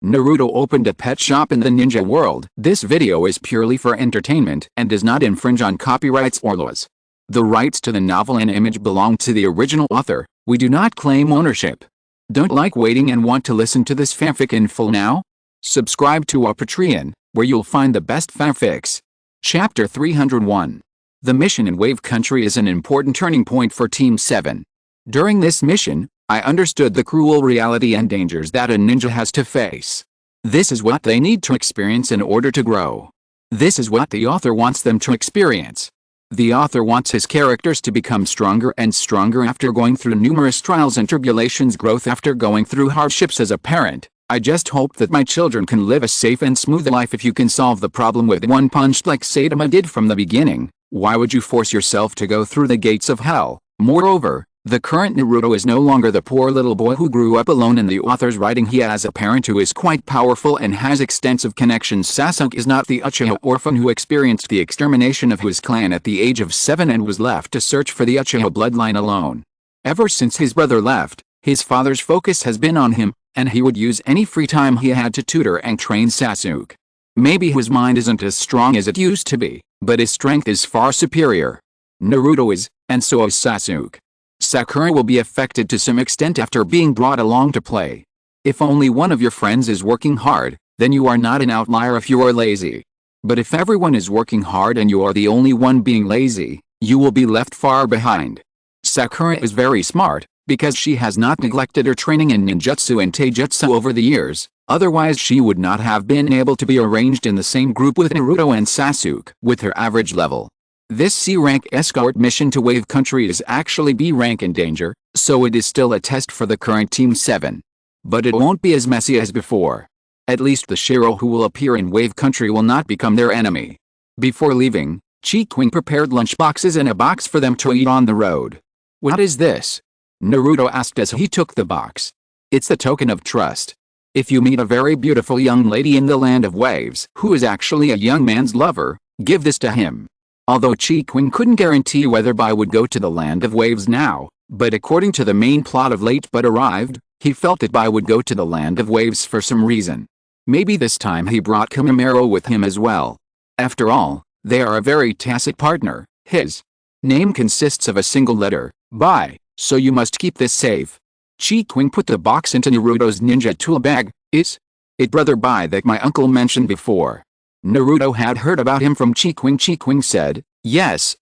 Naruto opened a pet shop in the ninja world. This video is purely for entertainment and does not infringe on copyrights or laws. The rights to the novel and image belong to the original author. We do not claim ownership. Don't like waiting and want to listen to this fanfic in full now? Subscribe to our Patreon, where you'll find the best fanfics. Chapter 301. The mission in Wave Country is an important turning point for Team 7. During this mission, I understood the cruel reality and dangers that a ninja has to face. This is what they need to experience in order to grow. This is what the author wants them to experience. The author wants his characters to become stronger and stronger after going through numerous trials and tribulations, growth after going through hardships as a parent. I just hope that my children can live a safe and smooth life. If you can solve the problem with one punch like Saitama did from the beginning, why would you force yourself to go through the gates of hell? Moreover, the current Naruto is no longer the poor little boy who grew up alone in the author's writing. He has a parent who is quite powerful and has extensive connections. Sasuke is not the Uchiha orphan who experienced the extermination of his clan at the age of 7 and was left to search for the Uchiha bloodline alone. Ever since his brother left, his father's focus has been on him, and he would use any free time he had to tutor and train Sasuke. Maybe his mind isn't as strong as it used to be, but his strength is far superior. Naruto is, and so is Sasuke. Sakura will be affected to some extent after being brought along to play. If only one of your friends is working hard, then you are not an outlier if you are lazy. But if everyone is working hard and you are the only one being lazy, you will be left far behind. Sakura is very smart, because she has not neglected her training in ninjutsu and taijutsu over the years, otherwise she would not have been able to be arranged in the same group with Naruto and Sasuke. With her average level, this C-rank escort mission to Wave Country is actually B-rank in danger, so it is still a test for the current Team 7. But it won't be as messy as before. At least the Shiro who will appear in Wave Country will not become their enemy. Before leaving, Qing prepared lunchboxes and a box for them to eat on the road. "What is this?" Naruto asked as he took the box. "It's the token of trust. If you meet a very beautiful young lady in the land of waves who is actually a young man's lover, give this to him." Although Qing couldn't guarantee whether Bai would go to the land of waves now, but according to the main plot of Late But Arrived, he felt that Bai would go to the land of waves for some reason. Maybe this time he brought Kamimaro with him as well. After all, they are a very tacit partner. His name consists of a single letter, Bai, so you must keep this safe. Qing put the box into Naruto's ninja tool bag. "Is it Brother Bai that my uncle mentioned before?" Naruto had heard about him from Qing. Qing said, yes,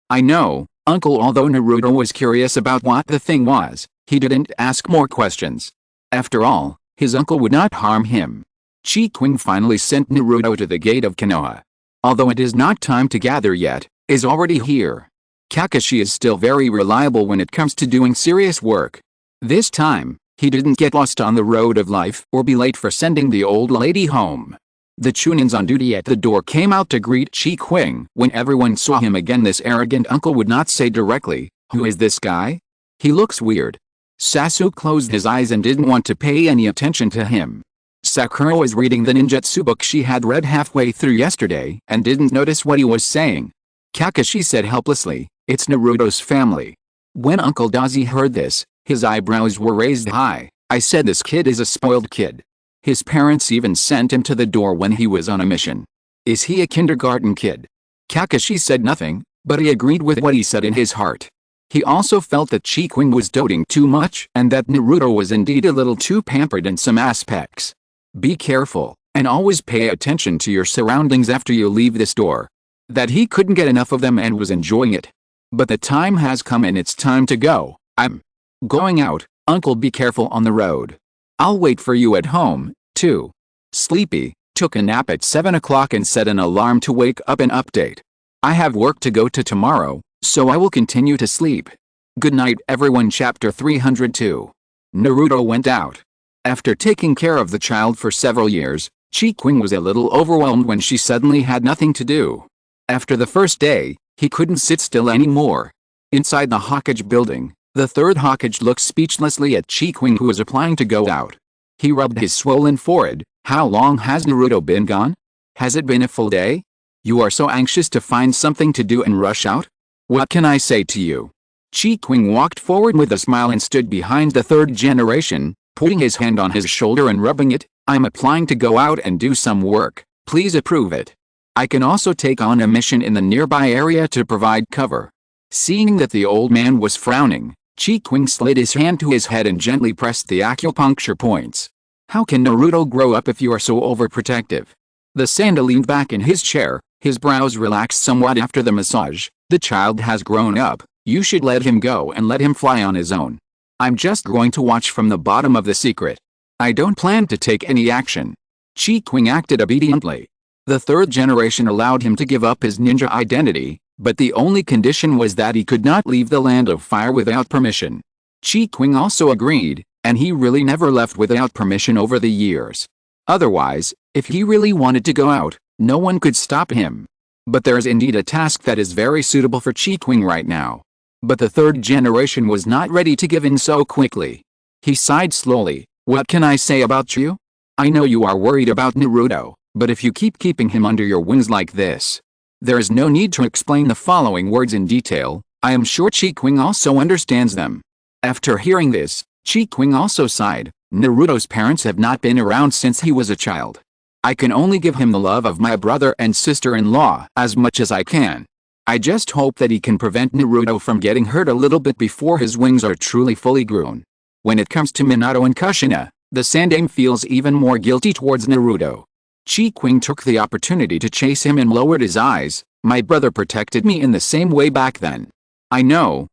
I know, uncle." Although Naruto was curious about what the thing was, he didn't ask more questions. After all, his uncle would not harm him. Qing finally sent Naruto to the gate of Konoha. Although it is not time to gather yet, is already here. Kakashi is still very reliable when it comes to doing serious work. This time, he didn't get lost on the road of life or be late for sending the old lady home. The Chunins on duty at the door came out to greet Qing. When everyone saw him again, this arrogant uncle would not say directly, "Who is this guy? He looks weird." Sasuke closed his eyes and didn't want to pay any attention to him. Sakura was reading the ninjutsu book she had read halfway through yesterday and didn't notice what he was saying. Kakashi said helplessly, "It's Naruto's family." When Uncle Dazi heard this, his eyebrows were raised high. "I said this kid is a spoiled kid. His parents even sent him to the door when he was on a mission. Is he a kindergarten kid?" Kakashi said nothing, but he agreed with what he said in his heart. He also felt that Qing was doting too much and that Naruto was indeed a little too pampered in some aspects. Be careful, and always pay attention to your surroundings after you leave this door. That he couldn't get enough of them and was enjoying it. But the time has come and it's time to go. "I'm going out, uncle. Be careful on the road. I'll wait for you at home, too." Sleepy, took a nap at 7 o'clock and set an alarm to wake up and update. "I have work to go to tomorrow, so I will continue to sleep. Good night everyone." Chapter 302. Naruto went out. After taking care of the child for several years, Qing was a little overwhelmed when she suddenly had nothing to do. After the first day, he couldn't sit still anymore. Inside the Hokage building, the third Hokage looked speechlessly at Qing, who was applying to go out. He rubbed his swollen forehead. "How long has Naruto been gone? Has it been a full day? You are so anxious to find something to do and rush out? What can I say to you?" Qing walked forward with a smile and stood behind the third generation, putting his hand on his shoulder and rubbing it. I'm applying to go out and do some work, please approve it. I can also take on a mission in the nearby area to provide cover. Seeing that the old man was frowning, Qing slid his hand to his head and gently pressed the acupuncture points. How can Naruto grow up if you are so overprotective? The Sanda leaned back in his chair, his brows relaxed somewhat after the massage. The child has grown up, you should let him go and let him fly on his own. I'm just going to watch from the bottom of the secret. I don't plan to take any action. Qing acted obediently. The third generation allowed him to give up his ninja identity, but the only condition was that he could not leave the land of fire without permission. Qing also agreed, and he really never left without permission over the years. Otherwise, if he really wanted to go out, no one could stop him. But there is indeed a task that is very suitable for Qing right now. But the third generation was not ready to give in so quickly. He sighed slowly. What can I say about you? I know you are worried about Naruto, but if you keep keeping him under your wings like this, there is no need to explain the following words in detail. I am sure Qing also understands them. After hearing this, Qing also sighed. Naruto's parents have not been around since he was a child. I can only give him the love of my brother and sister-in-law as much as I can. I just hope that he can prevent Naruto from getting hurt a little bit before his wings are truly fully grown. When it comes to Minato and Kushina, the Sandaime feels even more guilty towards Naruto. Qing took the opportunity to chase him and lowered his eyes. My brother protected me in the same way back then. I know.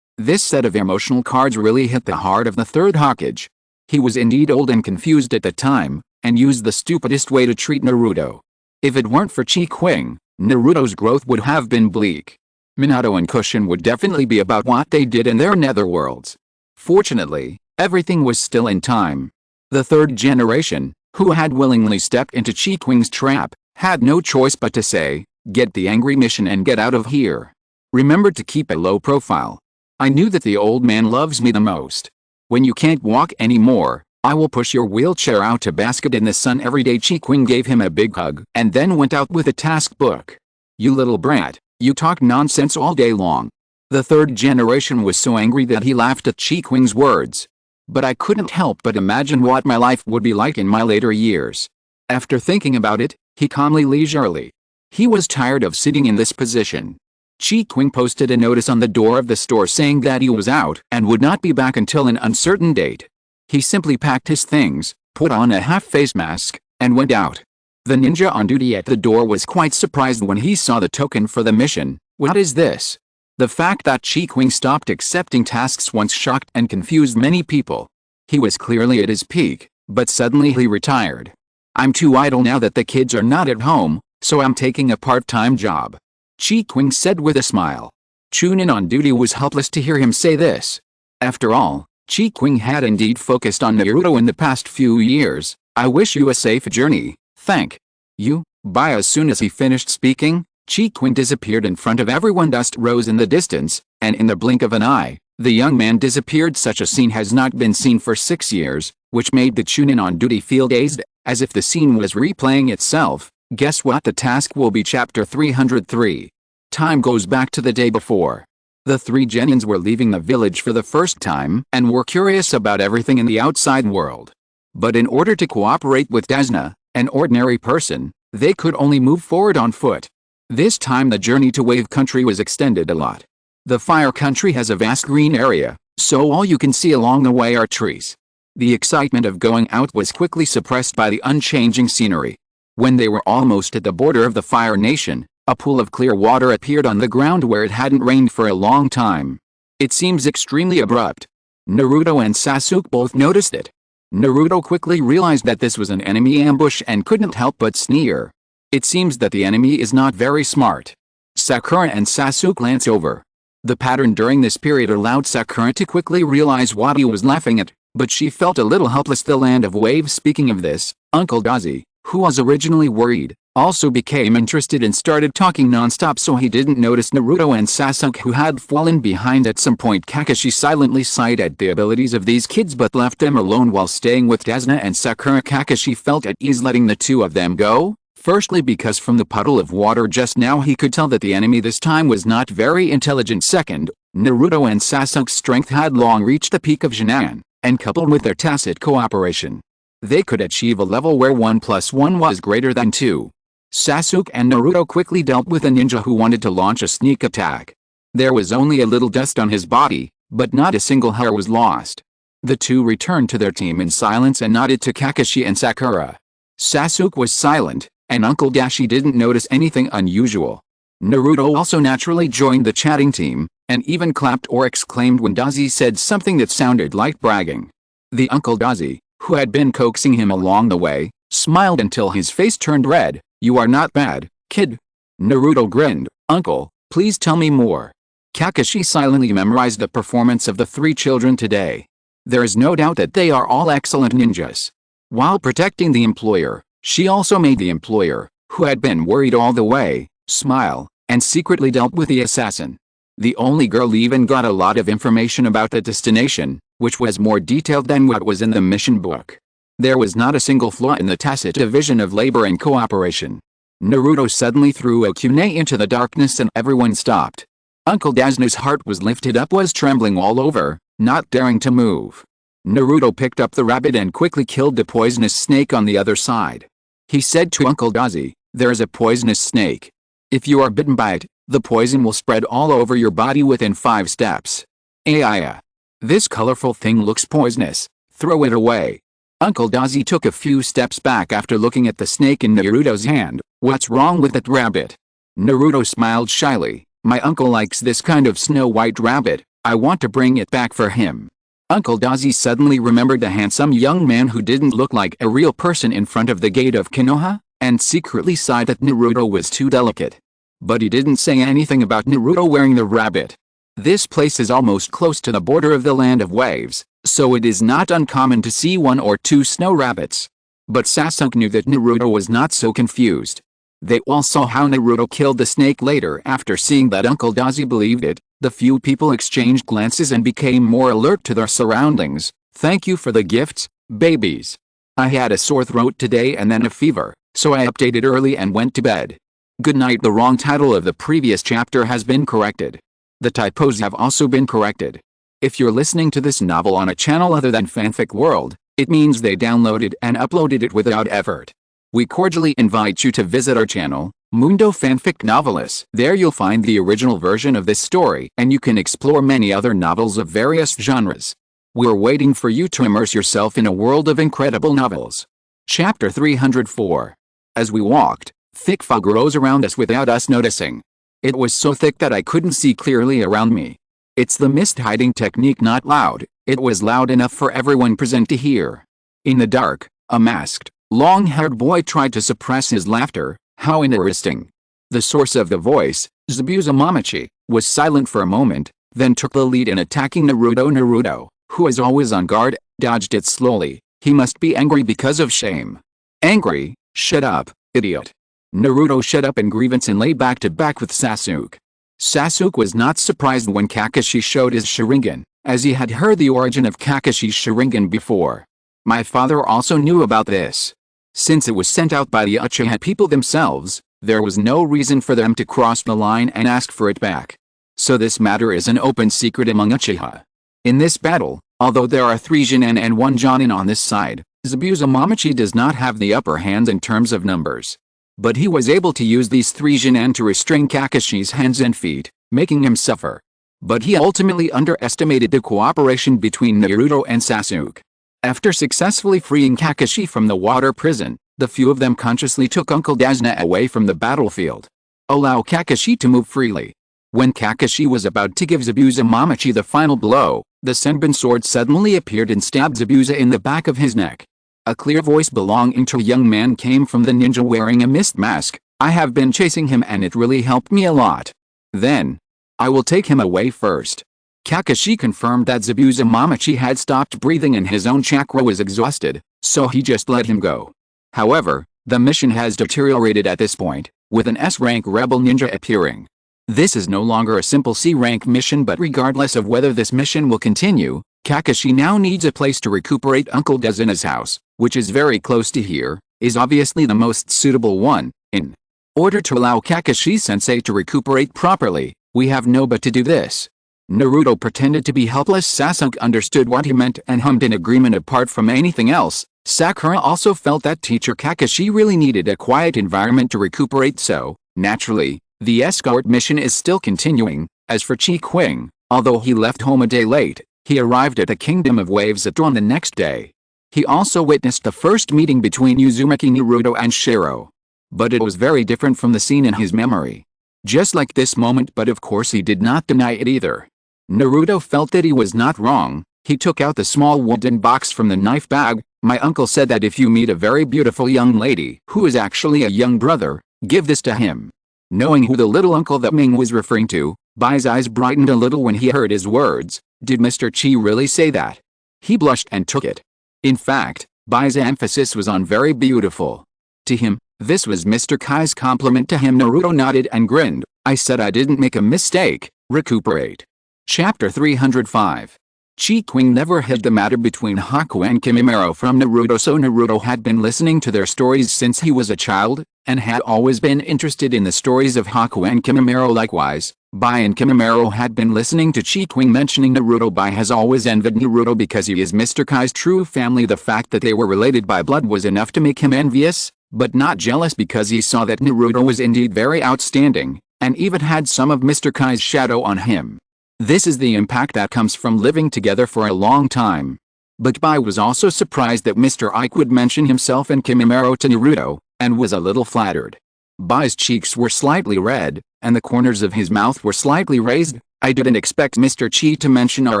This set of emotional cards really hit the heart of the third Hokage. He was indeed old and confused at the time, and used the stupidest way to treat Naruto. If it weren't for Qing, Naruto's growth would have been bleak. Minato and Kushina would definitely be about what they did in their netherworlds. Fortunately, everything was still in time. The third generation, who had willingly stepped into Qing's trap, had no choice but to say, get the angry mission and get out of here. Remember to keep a low profile. I knew that the old man loves me the most. When you can't walk anymore, I will push your wheelchair out to basket in the sun every day. Qing gave him a big hug and then went out with a task book. You little brat, you talk nonsense all day long. The third generation was so angry that he laughed at Qing's words. But I couldn't help but imagine what my life would be like in my later years. After thinking about it, he calmly leisurely. He was tired of sitting in this position. Qing posted a notice on the door of the store saying that he was out and would not be back until an uncertain date. He simply packed his things, put on a half-face mask, and went out. The ninja on duty at the door was quite surprised when he saw the token for the mission. What is this? The fact that Qing stopped accepting tasks once shocked and confused many people. He was clearly at his peak, but suddenly he retired. I'm too idle now that the kids are not at home, so I'm taking a part-time job. Qing said with a smile. Chunin on duty was helpless to hear him say this. After all, Qing had indeed focused on Naruto in the past few years. I wish you a safe journey, thank you. Bye. As soon as he finished speaking, Qing disappeared in front of everyone. Dust rose in the distance, and in the blink of an eye, the young man disappeared. Such a scene has not been seen for 6 years, which made the Chunin on duty feel dazed, as if the scene was replaying itself. Guess what? The task will be chapter 303. Time goes back to the day before. The three Genins were leaving the village for the first time and were curious about everything in the outside world. But in order to cooperate with Desna, an ordinary person, they could only move forward on foot. This time the journey to Wave Country was extended a lot. The Fire Country has a vast green area, so all you can see along the way are trees. The excitement of going out was quickly suppressed by the unchanging scenery. When they were almost at the border of the Fire Nation, a pool of clear water appeared on the ground where it hadn't rained for a long time. It seems extremely abrupt. Naruto and Sasuke both noticed it. Naruto quickly realized that this was an enemy ambush and couldn't help but sneer. It seems that the enemy is not very smart. Sakura and Sasuke glance over. The pattern during this period allowed Sakura to quickly realize what he was laughing at, but she felt a little helpless. The land of waves. Speaking of this, Uncle Dazi, who was originally worried, also became interested and started talking non-stop, so he didn't notice Naruto and Sasuke, who had fallen behind at some point. Kakashi silently sighed at the abilities of these kids but left them alone while staying with Desna and Sakura. Kakashi felt at ease letting the two of them go, firstly because from the puddle of water just now he could tell that the enemy this time was not very intelligent. Second, Naruto and Sasuke's strength had long reached the peak of Jinan, and coupled with their tacit cooperation, They could achieve a level where 1 plus 1 was greater than 2. Sasuke and Naruto quickly dealt with a ninja who wanted to launch a sneak attack. There was only a little dust on his body, but not a single hair was lost. The two returned to their team in silence and nodded to Kakashi and Sakura. Sasuke was silent, and Uncle Dashi didn't notice anything unusual. Naruto also naturally joined the chatting team, and even clapped or exclaimed when Dashi said something that sounded like bragging. The Uncle Dashi, who had been coaxing him along the way, smiled until his face turned red. "You are not bad, kid." Naruto grinned. "Uncle, please tell me more." Kakashi silently memorized the performance of the three children today. There is no doubt that they are all excellent ninjas. While protecting the employer, she also made the employer, who had been worried all the way, smile, and secretly dealt with the assassin. The only girl even got a lot of information about the destination, which was more detailed than what was in the mission book. There was not a single flaw in the tacit division of labor and cooperation. Naruto suddenly threw a kunai into the darkness and everyone stopped. Uncle Dasnu's heart was lifted up, was trembling all over, not daring to move. Naruto picked up the rabbit and quickly killed the poisonous snake on the other side. He said to Uncle Dashi, "There is a poisonous snake. If you are bitten by it, the poison will spread all over your body within 5 steps. Aiya. This colorful thing looks poisonous. Throw it away." Uncle Dashi took a few steps back after looking at the snake in Naruto's hand. "What's wrong with that rabbit?" Naruto smiled shyly. "My uncle likes this kind of snow-white rabbit. I want to bring it back for him." Uncle Dashi suddenly remembered the handsome young man who didn't look like a real person in front of the gate of Konoha, and secretly sighed that Naruto was too delicate. But he didn't say anything about Naruto wearing the rabbit. This place is almost close to the border of the Land of Waves, so it is not uncommon to see 1 or 2 snow rabbits. But Sasuke knew that Naruto was not so confused. They all saw how Naruto killed the snake later. After seeing that Uncle Dashi believed it, the few people exchanged glances and became more alert to their surroundings. "Thank you for the gifts, babies. I had a sore throat today and then a fever, so I updated early and went to bed. Good night." The wrong title of the previous chapter has been corrected. The typos have also been corrected. If you're listening to this novel on a channel other than Fanfic World, it means they downloaded and uploaded it without effort. We cordially invite you to visit our channel, Mundo Fanfic Novelis. There you'll find the original version of this story, and you can explore many other novels of various genres. We're waiting for you to immerse yourself in a world of incredible novels. Chapter 304. As we walked, thick fog rose around us without us noticing. It was so thick that I couldn't see clearly around me. It's the mist hiding technique, not loud. It was loud enough for everyone present to hear. In the dark, a masked, long-haired boy tried to suppress his laughter. How interesting. The source of the voice, Zabuza Mamachi, was silent for a moment, then took the lead in attacking Naruto. Naruto, who is always on guard, dodged it slowly. He must be angry because of shame. Angry? Shut up, idiot. Naruto shut up in grievance and lay back to back with Sasuke. Sasuke was not surprised when Kakashi showed his Sharingan, as he had heard the origin of Kakashi's Sharingan before. My father also knew about this. Since it was sent out by the Uchiha people themselves, there was no reason for them to cross the line and ask for it back. So this matter is an open secret among Uchiha. In this battle, although there are 3 Jonin and 1 Jonin on this side, Zabuza Mamachi does not have the upper hand in terms of numbers. But he was able to use these 3 Jonin to restrain Kakashi's hands and feet, making him suffer. But he ultimately underestimated the cooperation between Naruto and Sasuke. After successfully freeing Kakashi from the water prison, the few of them consciously took Uncle Dasna away from the battlefield. Allow Kakashi to move freely. When Kakashi was about to give Zabuza Mamachi the final blow, the Senbon sword suddenly appeared and stabbed Zabuza in the back of his neck. A clear voice belonging to a young man came from the ninja wearing a mist mask. "I have been chasing him and it really helped me a lot. Then, I will take him away first." Kakashi confirmed that Zabuza Mamachi had stopped breathing and his own chakra was exhausted, so he just let him go. However, the mission has deteriorated at this point, with an S-rank rebel ninja appearing. This is no longer a simple C-rank mission, but regardless of whether this mission will continue, Kakashi now needs a place to recuperate. Uncle Dazina's house, which is very close to here, is obviously the most suitable one. In order to allow Kakashi-sensei to recuperate properly, we have no but to do this. Naruto pretended to be helpless. Sasuke understood what he meant and hummed in agreement. Apart from anything else, Sakura also felt that teacher Kakashi really needed a quiet environment to recuperate, so, naturally, the escort mission is still continuing. As for Qing, although he left home a day late, he arrived at the Kingdom of Waves at dawn the next day. He also witnessed the first meeting between Uzumaki, Naruto and Shiro. But it was very different from the scene in his memory. Just like this moment, but of course he did not deny it either. Naruto felt that he was not wrong. He took out the small wooden box from the knife bag. My uncle said that if you meet a very beautiful young lady, who is actually a young brother, give this to him. Knowing who the little uncle that Ming was referring to, Bai's eyes brightened a little when he heard his words. Did Mr. Chi really say that? He blushed and took it. In fact, Bai's emphasis was on very beautiful. To him, this was Mr. Kai's compliment to him. Naruto nodded and grinned. I said I didn't make a mistake. Recuperate. Chapter 305. Qing never hid the matter between Haku and Kimimaro from Naruto, so Naruto had been listening to their stories since he was a child, and had always been interested in the stories of Haku and Kimimaro. Likewise, Bai and Kimimaro had been listening to Qing mentioning Naruto. Bai has always envied Naruto because he is Mr. Kai's true family. The fact that they were related by blood was enough to make him envious, but not jealous, because he saw that Naruto was indeed very outstanding, and even had some of Mr. Kai's shadow on him. This is the impact that comes from living together for a long time. But Bai was also surprised that Mr. Ike would mention himself and Kimimaro to Naruto, and was a little flattered. Bai's cheeks were slightly red, and the corners of his mouth were slightly raised. I didn't expect Mr. Chi to mention our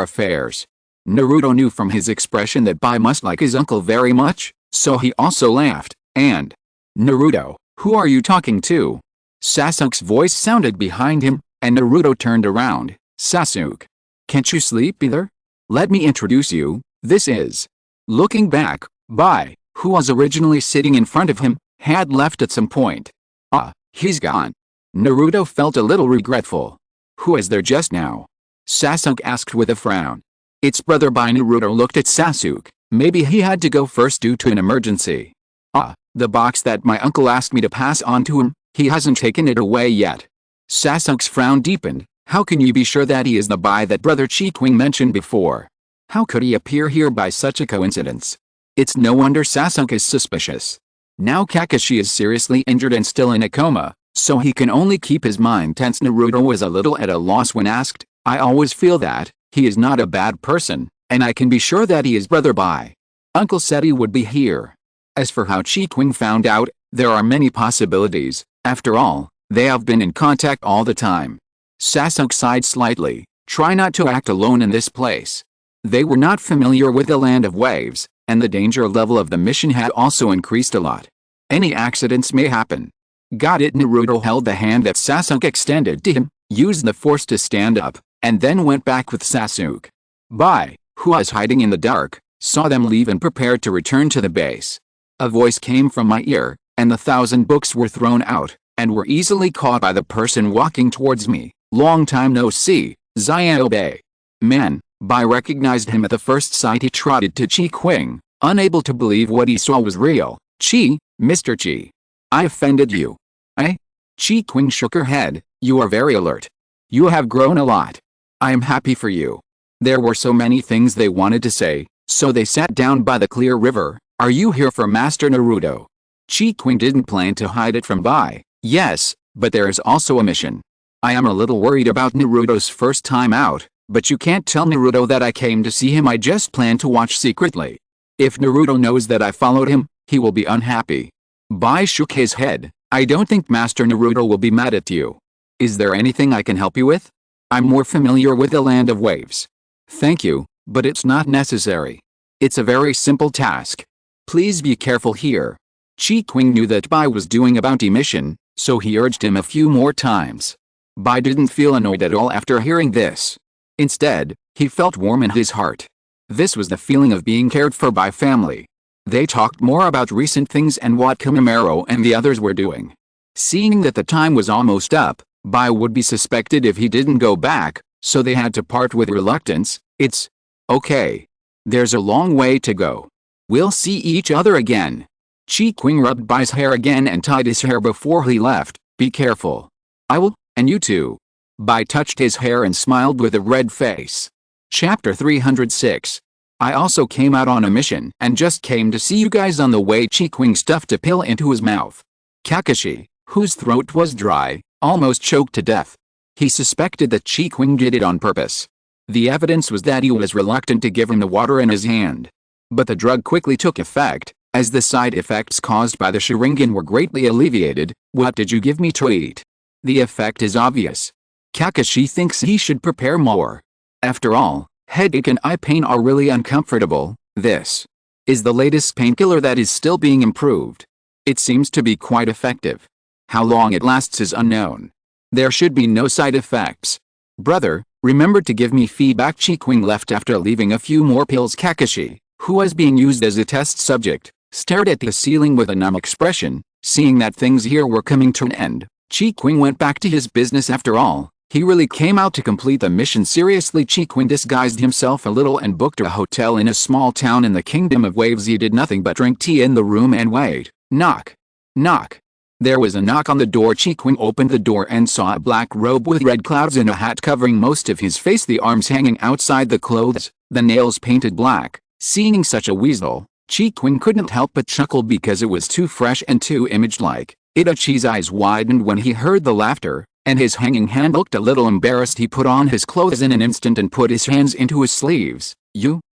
affairs. Naruto knew from his expression that Bai must like his uncle very much, so he also laughed, and, Naruto, who are you talking to? Sasuke's voice sounded behind him, and Naruto turned around. Sasuke. Can't you sleep either? Let me introduce you, this is. Looking back, Bai, who was originally sitting in front of him, had left at some point. Ah, he's gone. Naruto felt a little regretful. Who is there just now? Sasuke asked with a frown. It's brother Bai. Naruto looked at Sasuke. Maybe he had to go first due to an emergency. Ah, the box that my uncle asked me to pass on to him, he hasn't taken it away yet. Sasuke's frown deepened. How can you be sure that he is the Bai that brother Qing mentioned before? How could he appear here by such a coincidence? It's no wonder Sasuke is suspicious. Now Kakashi is seriously injured and still in a coma, so he can only keep his mind tense. Naruto was a little at a loss when asked. I always feel that he is not a bad person, and I can be sure that he is brother Bai. Uncle said he would be here. As for how Qing found out, there are many possibilities. After all, they have been in contact all the time. Sasuke sighed slightly. Try not to act alone in this place. They were not familiar with the land of waves, and the danger level of the mission had also increased a lot. Any accidents may happen. Got it. Naruto held the hand that Sasuke extended to him, used the force to stand up, and then went back with Sasuke. Bai, who was hiding in the dark, saw them leave and prepared to return to the base. A voice came from my ear, and the 1,000 books were thrown out, and were easily caught by the person walking towards me. Long time no see, Xiaobai. Man, Bai recognized him at the first sight. He trotted to Qing, unable to believe what he saw was real. Chi, Mr. Chi. I offended you. Eh? Qing shook her head. You are very alert. You have grown a lot. I am happy for you. There were so many things they wanted to say, so they sat down by the clear river. Are you here for Master Naruto? Qing didn't plan to hide it from Bai. Yes, but there is also a mission. I am a little worried about Naruto's first time out, but you can't tell Naruto that I came to see him. I just plan to watch secretly. If Naruto knows that I followed him, he will be unhappy. Bai shook his head. I don't think Master Naruto will be mad at you. Is there anything I can help you with? I'm more familiar with the land of waves. Thank you, but it's not necessary. It's a very simple task. Please be careful here. Qing knew that Bai was doing a bounty mission, so he urged him a few more times. Bai didn't feel annoyed at all after hearing this. Instead, he felt warm in his heart. This was the feeling of being cared for by family. They talked more about recent things and what Kimimaro and the others were doing. Seeing that the time was almost up, Bai would be suspected if he didn't go back, so they had to part with reluctance. It's okay. There's a long way to go. We'll see each other again. Qing rubbed Bai's hair again and tied his hair before he left. Be careful. I will, and you too. Bai touched his hair and smiled with a red face. Chapter 306. I also came out on a mission and just came to see you guys on the way. Qing stuffed a pill into his mouth. Kakashi, whose throat was dry, almost choked to death. He suspected that Qing did it on purpose. The evidence was that he was reluctant to give him the water in his hand. But the drug quickly took effect, as the side effects caused by the Sharingan were greatly alleviated. What did you give me to eat? The effect is obvious. Kakashi thinks he should prepare more. After all, headache and eye pain are really uncomfortable. This is the latest painkiller that is still being improved. It seems to be quite effective. How long it lasts is unknown. There should be no side effects. Brother, remember to give me feedback. Qing left after leaving a few more pills. Kakashi, who was being used as a test subject, stared at the ceiling with a numb expression. Seeing that things here were coming to an end, Qing went back to his business. After all, he really came out to complete the mission seriously. Qing disguised himself a little and booked a hotel in a small town in the Kingdom of Waves. He did nothing but drink tea in the room and wait. Knock. Knock. There was a knock on the door. Qing opened the door and saw a black robe with red clouds and a hat covering most of his face, the arms hanging outside the clothes, the nails painted black. Seeing such a weasel, Qing couldn't help but chuckle because it was too fresh and too image-like. Itachi's eyes widened when he heard the laughter, and his hanging hand looked a little embarrassed. He put on his clothes in an instant and put his hands into his sleeves.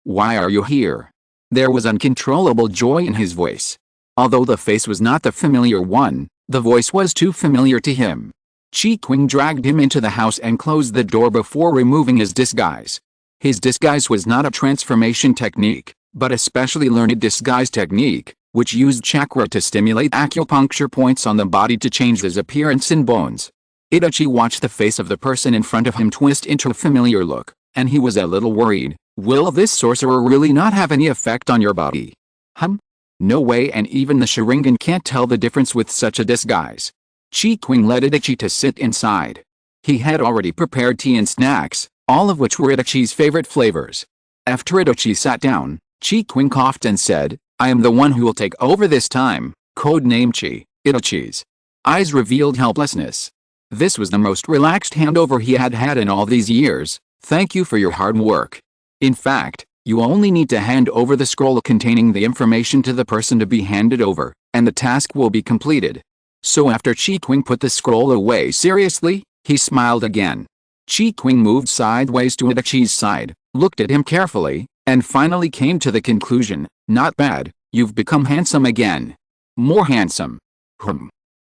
Why are you here? There was uncontrollable joy in his voice. Although the face was not the familiar one, the voice was too familiar to him. Qing dragged him into the house and closed the door before removing his disguise. His disguise was not a transformation technique, but a specially learned disguise technique, which used chakra to stimulate acupuncture points on the body to change his appearance and bones. Itachi watched the face of the person in front of him twist into a familiar look, and he was a little worried. Will this sorcerer really not have any effect on your body? No way, and even the Sharingan can't tell the difference with such a disguise. Qing led Itachi to sit inside. He had already prepared tea and snacks, all of which were Itachi's favorite flavors. After Itachi sat down, Qing coughed and said, I am the one who will take over this time, codename Chi. Itachi's eyes revealed helplessness. This was the most relaxed handover he had had in all these years. Thank you for your hard work. In fact, you only need to hand over the scroll containing the information to the person to be handed over, and the task will be completed. So after Qing put the scroll away seriously, he smiled again. Qing moved sideways to Itachi's side, looked at him carefully, and finally came to the conclusion, not bad, you've become handsome again. More handsome.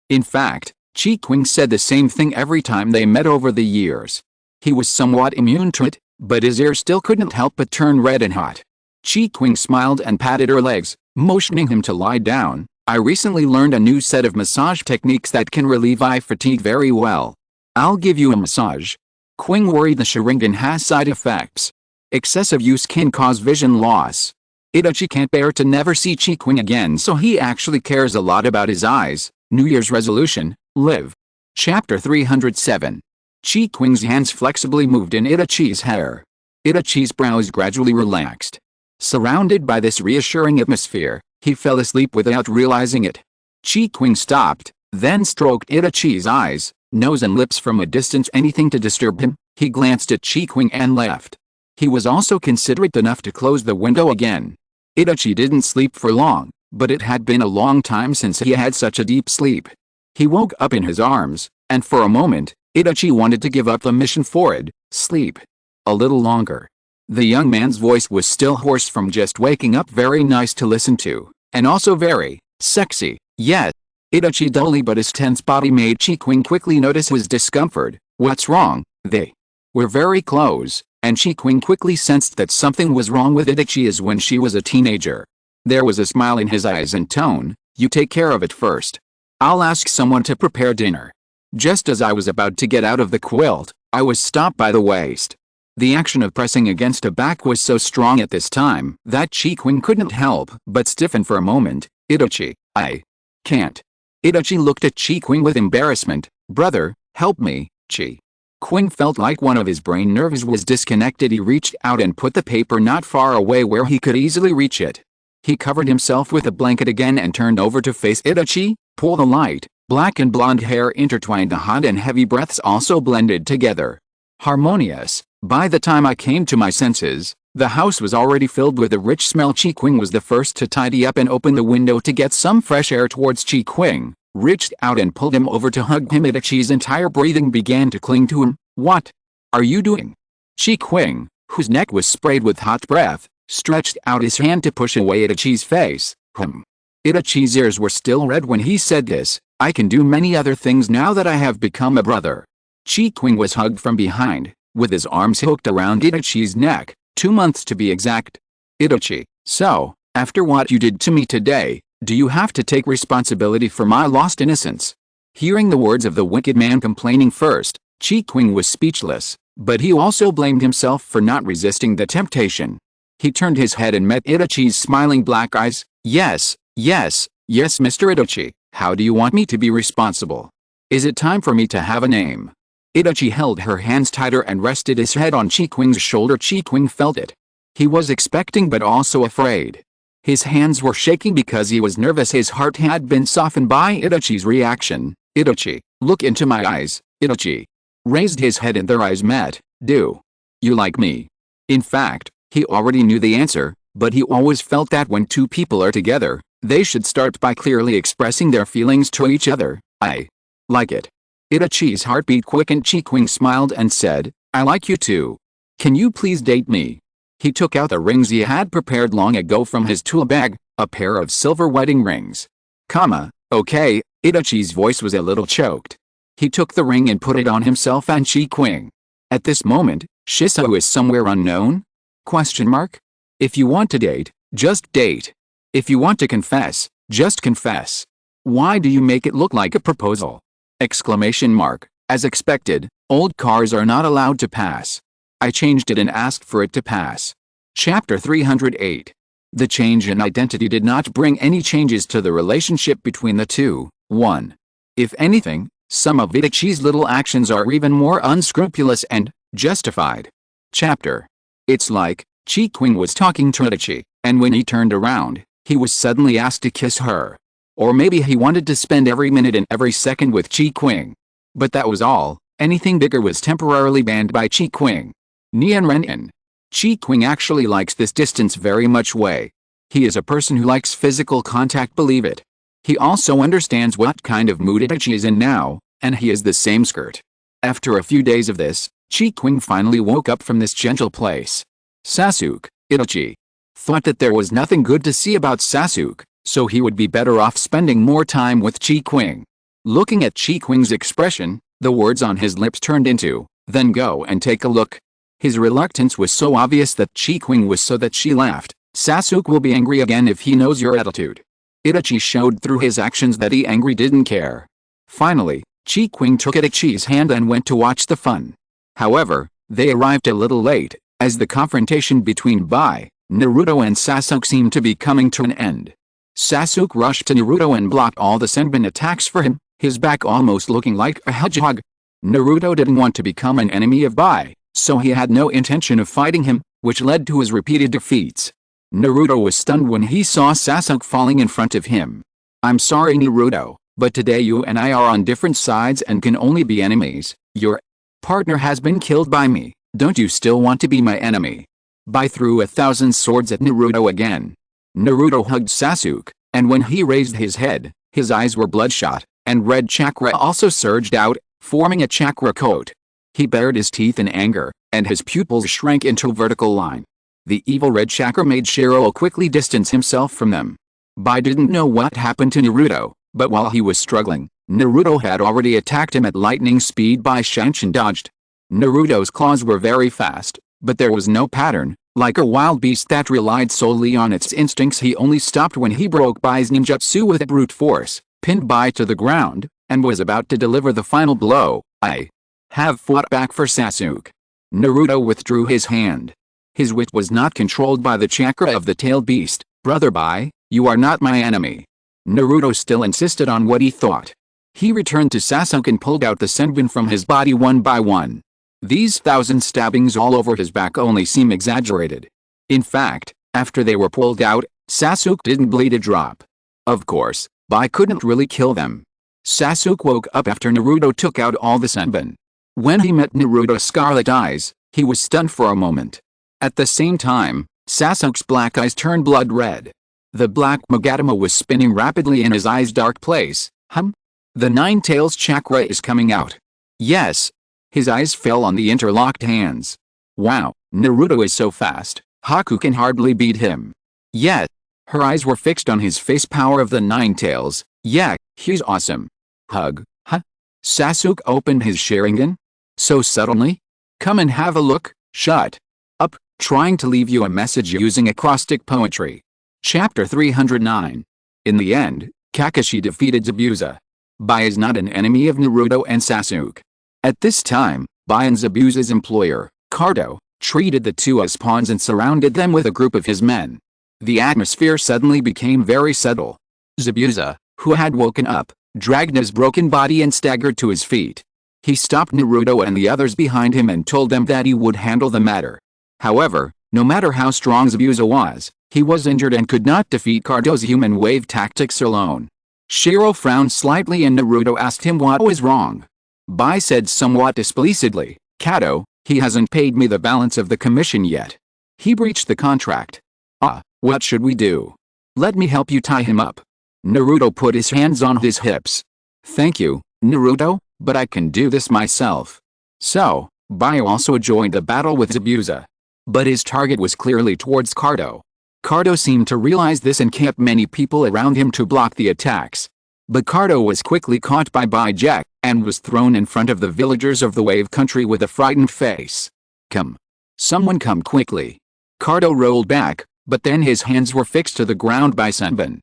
In fact, Qing said the same thing every time they met over the years. He was somewhat immune to it, but his ears still couldn't help but turn red and hot. Qing smiled and patted her legs, motioning him to lie down. I recently learned a new set of massage techniques that can relieve eye fatigue very well. I'll give you a massage. Qing worried the Sharingan has side effects. Excessive use can cause vision loss. Itachi can't bear to never see Qing again, so he actually cares a lot about his eyes. New Year's resolution, live. Chapter 307. Qing's hands flexibly moved in Itachi's hair. Itachi's brows gradually relaxed. Surrounded by this reassuring atmosphere, he fell asleep without realizing it. Qing stopped, then stroked Itachi's eyes, nose and lips from a distance. Anything to disturb him. He glanced at Qing and left. He was also considerate enough to close the window again. Itachi didn't sleep for long, but it had been a long time since he had such a deep sleep. He woke up in his arms, and for a moment, Itachi wanted to give up the mission for it. Sleep a little longer. The young man's voice was still hoarse from just waking up. Very nice to listen to, and also very sexy. Yes. Itachi dully but his tense body made Qing quickly notice his discomfort. What's wrong? They were very close, and Qing quickly sensed that something was wrong with Itachi as when she was a teenager. There was a smile in his eyes and tone. You take care of it first. I'll ask someone to prepare dinner. Just as I was about to get out of the quilt, I was stopped by the waist. The action of pressing against a back was so strong at this time that Qing couldn't help but stiffen for a moment. Itachi, I can't. Itachi looked at Qing with embarrassment. Brother, help me. Qing felt like one of his brain nerves was disconnected. He reached out and put the paper not far away where he could easily reach it. He covered himself with a blanket again and turned over to face Itachi. Pull the light. Black and blonde hair intertwined. The hot and heavy breaths also blended together. Harmonious. By the time I came to my senses, The house was already filled with a rich smell. Qing was the first to tidy up and open the window to get some fresh air towards Qing, reached out and pulled him over to hug him. Itachi's entire breathing began to cling to him. What are you doing? Qing, whose neck was sprayed with hot breath, stretched out his hand to push away Itachi's face. Itachi's ears were still red when he said this. I can do many other things now that I have become a brother. Qing was hugged from behind, with his arms hooked around Itachi's neck. 2 months to be exact. Itachi, so, after what you did to me today, do you have to take responsibility for my lost innocence? Hearing the words of the wicked man complaining first, Qing was speechless, but he also blamed himself for not resisting the temptation. He turned his head and met Itachi's smiling black eyes. Yes, Mr. Itachi, how do you want me to be responsible? Is it time for me to have a name? Itachi held her hands tighter and rested his head on Qing's shoulder. Qing felt it. He was expecting but also afraid. His hands were shaking because he was nervous. His heart had been softened by Itachi's reaction. Itachi, look into my eyes. Itachi raised his head and their eyes met. Do you like me? In fact, he already knew the answer, but he always felt that when two people are together, they should start by clearly expressing their feelings to each other. I like it. Itachi's heartbeat quickened. Qing smiled and said, I like you too. Can you please date me? He took out the rings he had prepared long ago from his tool bag, a pair of silver wedding rings. Okay, Itachi's voice was a little choked. He took the ring and put it on himself and Qing. At this moment, Shisui is somewhere unknown? If you want to date, just date. If you want to confess, just confess. Why do you make it look like a proposal? As expected, old cars are not allowed to pass. I changed it and asked for it to pass. Chapter 308. The change in identity did not bring any changes to the relationship between the two. 1. If anything, some of Itachi's little actions are even more unscrupulous and justified. Chapter. It's like, Qing was talking to Itachi, and when he turned around, he was suddenly asked to kiss her. Or maybe he wanted to spend every minute and every second with Qing. But that was all. Anything bigger was temporarily banned by Qing. Nian Renin. Qing actually likes this distance very much way. He is a person who likes physical contact, believe it. He also understands what kind of mood Itachi is in now, and he is the same skirt. After a few days of this, Qing finally woke up from this gentle place. Sasuke, Itachi thought that there was nothing good to see about Sasuke, so he would be better off spending more time with Qing. Looking at Qing's expression, the words on his lips turned into, then go and take a look. His reluctance was so obvious that Qing was so that she laughed. Sasuke will be angry again if he knows your attitude. Itachi showed through his actions that he angry didn't care. Finally, Qing took Itachi's hand and went to watch the fun. However, they arrived a little late, as the confrontation between Naruto and Sasuke seemed to be coming to an end. Sasuke rushed to Naruto and blocked all the Senbon attacks for him, his back almost looking like a hedgehog. Naruto didn't want to become an enemy of so he had no intention of fighting him, which led to his repeated defeats. Naruto was stunned when he saw Sasuke falling in front of him. I'm sorry Naruto, but today you and I are on different sides and can only be enemies. Your partner has been killed by me, don't you still want to be my enemy? Threw 1,000 swords at Naruto again. Naruto hugged Sasuke, and when he raised his head, his eyes were bloodshot, and red chakra also surged out, forming a chakra coat. He bared his teeth in anger, and his pupils shrank into a vertical line. The evil red chakra made Shiro quickly distance himself from them. Didn't know what happened to Naruto, but while he was struggling, Naruto had already attacked him at lightning speed. Shanshin dodged. Naruto's claws were very fast, but there was no pattern. Like a wild beast that relied solely on its instincts, he only stopped when he broke Bai's ninjutsu with brute force, pinned Bai to the ground, and was about to deliver the final blow. I have fought back for Sasuke. Naruto withdrew his hand. His wit was not controlled by the chakra of the tailed beast. Brother Bai, you are not my enemy. Naruto still insisted on what he thought. He returned to Sasuke and pulled out the Senbon from his body one by one. These 1,000 stabbings all over his back only seem exaggerated. In fact, after they were pulled out, Sasuke didn't bleed a drop. Of course, Bai couldn't really kill them. Sasuke woke up after Naruto took out all the Senbon. When he met Naruto's scarlet eyes, he was stunned for a moment. At the same time, Sasuke's black eyes turned blood red. The black Magatama was spinning rapidly in his eyes' dark place. The Nine Tails chakra is coming out. Yes. His eyes fell on the interlocked hands. Wow, Naruto is so fast, Haku can hardly beat him. Yet, her eyes were fixed on his face power of the Nine Tails. Yeah, he's awesome. Hug, huh? Sasuke opened his Sharingan? So suddenly? Come and have a look. Shut up, trying to leave you a message using acrostic poetry. Chapter 309. In the end, Kakashi defeated Zabuza. Bai is not an enemy of Naruto and Sasuke. At this time, Bai and Zabuza's employer, Cardo, treated the two as pawns and surrounded them with a group of his men. The atmosphere suddenly became very subtle. Zabuza, who had woken up, dragged his broken body and staggered to his feet. He stopped Naruto and the others behind him and told them that he would handle the matter. However, no matter how strong Zabuza was, he was injured and could not defeat Cardo's human wave tactics alone. Shiro frowned slightly and Naruto asked him what was wrong. Bai said somewhat displeasedly, "Kato, he hasn't paid me the balance of the commission yet. He breached the contract." What should we do? Let me help you tie him up. Naruto put his hands on his hips. Thank you, Naruto, but I can do this myself. So, Bai also joined the battle with Zabuza. But his target was clearly towards Cardo. Cardo seemed to realize this and kept many people around him to block the attacks. But Cardo was quickly caught by Bai Jack, and was thrown in front of the villagers of the Wave Country with a frightened face. Come. Someone come quickly. Cardo rolled back, but then his hands were fixed to the ground by Senbon.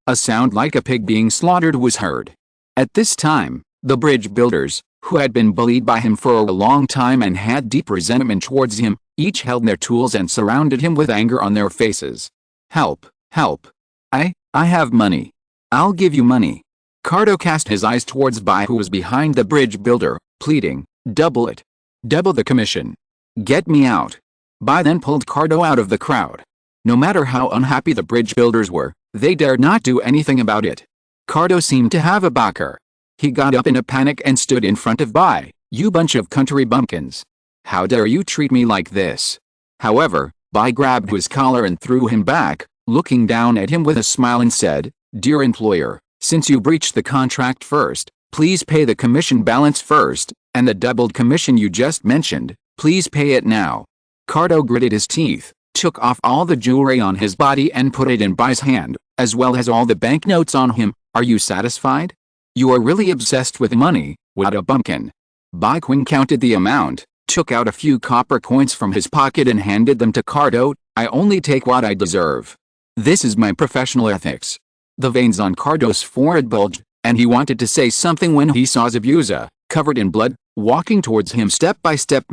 A sound like a pig being slaughtered was heard. At this time, the bridge builders, who had been bullied by him for a long time and had deep resentment towards him, each held their tools and surrounded him with anger on their faces. Help, help. I have money. I'll give you money. Cardo cast his eyes towards Bai who was behind the bridge builder, pleading, double it. Double the commission. Get me out. Bai then pulled Cardo out of the crowd. No matter how unhappy the bridge builders were, they dared not do anything about it. Cardo seemed to have a backer. He got up in a panic and stood in front of Bai. You bunch of country bumpkins. How dare you treat me like this? However, Bai grabbed his collar and threw him back, looking down at him with a smile and said, Dear employer, since you breached the contract first, please pay the commission balance first, and the doubled commission you just mentioned, please pay it now. Cardo gritted his teeth, took off all the jewelry on his body and put it in Bai's hand, as well as all the banknotes on him. Are you satisfied? You are really obsessed with money, what a bumpkin. Bai Qing counted the amount, took out a few copper coins from his pocket and handed them to Cardo. I only take what I deserve. This is my professional ethics. The veins on Cardo's forehead bulged, and he wanted to say something when he saw Zabuza, covered in blood, walking towards him step by step.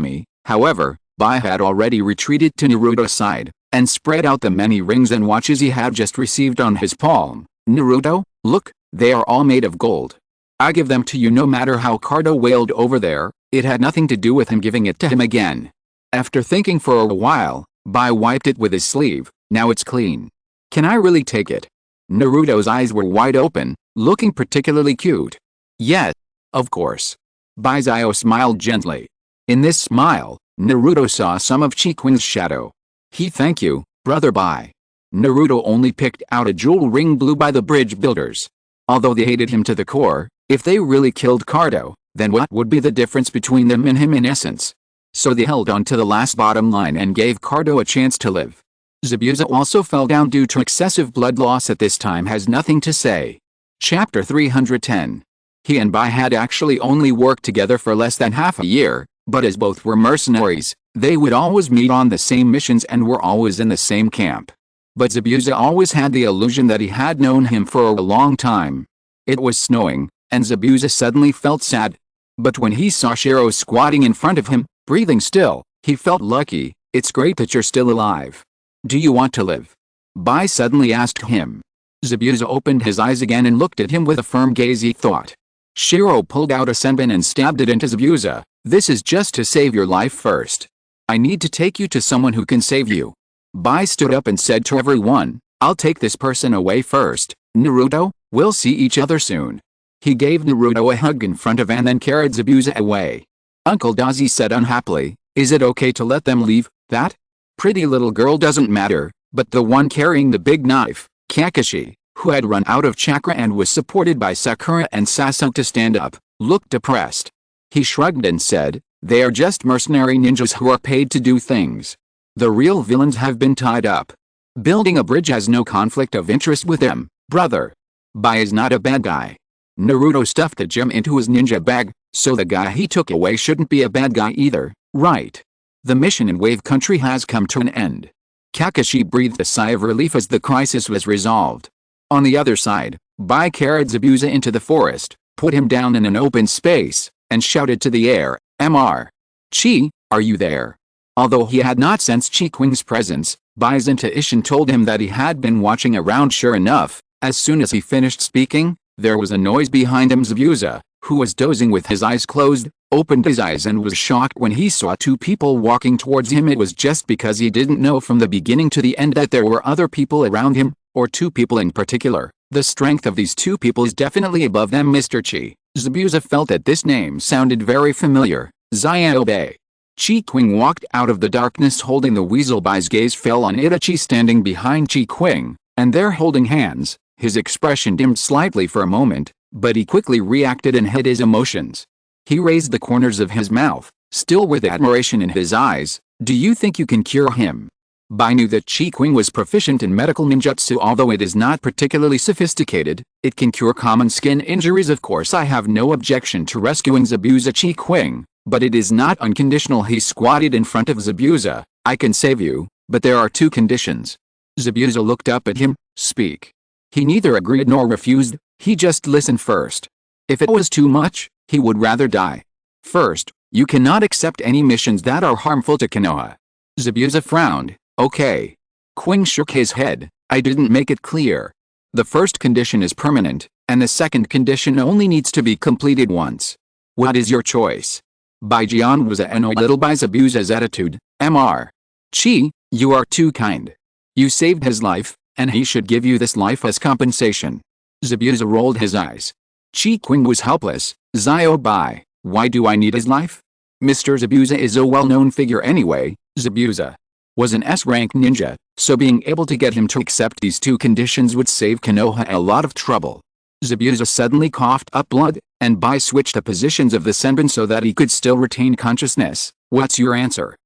However, Bai had already retreated to Naruto's side, and spread out the many rings and watches he had just received on his palm. Naruto, look, they are all made of gold. I give them to you. No matter how Cardo wailed over there, it had nothing to do with him giving it to him again. After thinking for a while, Bai wiped it with his sleeve. Now it's clean. Can I really take it? Naruto's eyes were wide open, looking particularly cute. Yes, of course. Bai's eye smiled gently. In this smile, Naruto saw some of Qing's shadow. Thank you, brother Bai. Naruto only picked out a jewel ring blue by the bridge builders. Although they hated him to the core, if they really killed Cardo, then what would be the difference between them and him in essence? So they held on to the last bottom line and gave Cardo a chance to live. Zabuza also fell down due to excessive blood loss. At this time has nothing to say. Chapter 310. He and Bai had actually only worked together for less than half a year, but as both were mercenaries, they would always meet on the same missions and were always in the same camp. But Zabuza always had the illusion that he had known him for a long time. It was snowing, and Zabuza suddenly felt sad. But when he saw Shiro squatting in front of him, breathing still, he felt lucky. It's great that you're still alive. Do you want to live? Bai suddenly asked him. Zabuza opened his eyes again and looked at him with a firm gaze. He thought. Shiro pulled out a senbon and stabbed it into Zabuza. This is just to save your life first. I need to take you to someone who can save you. Bai stood up and said to everyone, I'll take this person away first. Naruto, we'll see each other soon. He gave Naruto a hug in front of and then carried Zabuza away. Uncle Dazi said unhappily, is it okay to let them leave? That? Pretty little girl doesn't matter, but the one carrying the big knife, Kakashi, who had run out of chakra and was supported by Sakura and Sasuke to stand up, looked depressed. He shrugged and said, "They are just mercenary ninjas who are paid to do things. The real villains have been tied up. Building a bridge has no conflict of interest with them, brother. Bai is not a bad guy. Naruto stuffed the gem into his ninja bag, so the guy he took away shouldn't be a bad guy either, right? The mission in Wave Country has come to an end." Kakashi breathed a sigh of relief as the crisis was resolved. On the other side, Bai carried Zabuza into the forest, put him down in an open space, and shouted to the air, "Mr. Chi, are you there?" Although he had not sensed Qing's presence, Bai's intuition told him that he had been watching around. Sure enough, as soon as he finished speaking, there was a noise behind him. Zabuza, who was dozing with his eyes closed, opened his eyes and was shocked when he saw two people walking towards him. It was just because he didn't know from the beginning to the end that there were other people around him, or two people in particular. The strength of these two people is definitely above them. Mr. Chi. Zabuza felt that this name sounded very familiar. Xiaobei. Qing walked out of the darkness holding the weasel. Bai's gaze fell on Itachi standing behind Qing, and there holding hands. His expression dimmed slightly for a moment, but he quickly reacted and hid his emotions. He raised the corners of his mouth, still with admiration in his eyes. "Do you think you can cure him?" Bai knew that Qing was proficient in medical ninjutsu. Although it is not particularly sophisticated, it can cure common skin injuries. Of course I have no objection to rescuing Zabuza. Qing, but it is not unconditional. He squatted in front of Zabuza. "I can save you, but there are two conditions." Zabuza looked up at him. "Speak." He neither agreed nor refused, he just listened first. If it was too much, he would rather die. "First, you cannot accept any missions that are harmful to Konoha." Zabuza frowned. "Okay." Qing shook his head. "I didn't make it clear. The first condition is permanent, and the second condition only needs to be completed once. What is your choice?" Baijian was annoyed little by Zabuza's attitude. "Mr. Chi, you are too kind. You saved his life, and he should give you this life as compensation." Zabuza rolled his eyes. Qing was helpless. "Bai, why do I need his life? Mr. Zabuza is a well-known figure anyway." Zabuza was an S-rank ninja, so being able to get him to accept these two conditions would save Konoha a lot of trouble. Zabuza suddenly coughed up blood, and Bai switched the positions of the senbon so that he could still retain consciousness. "What's your answer?"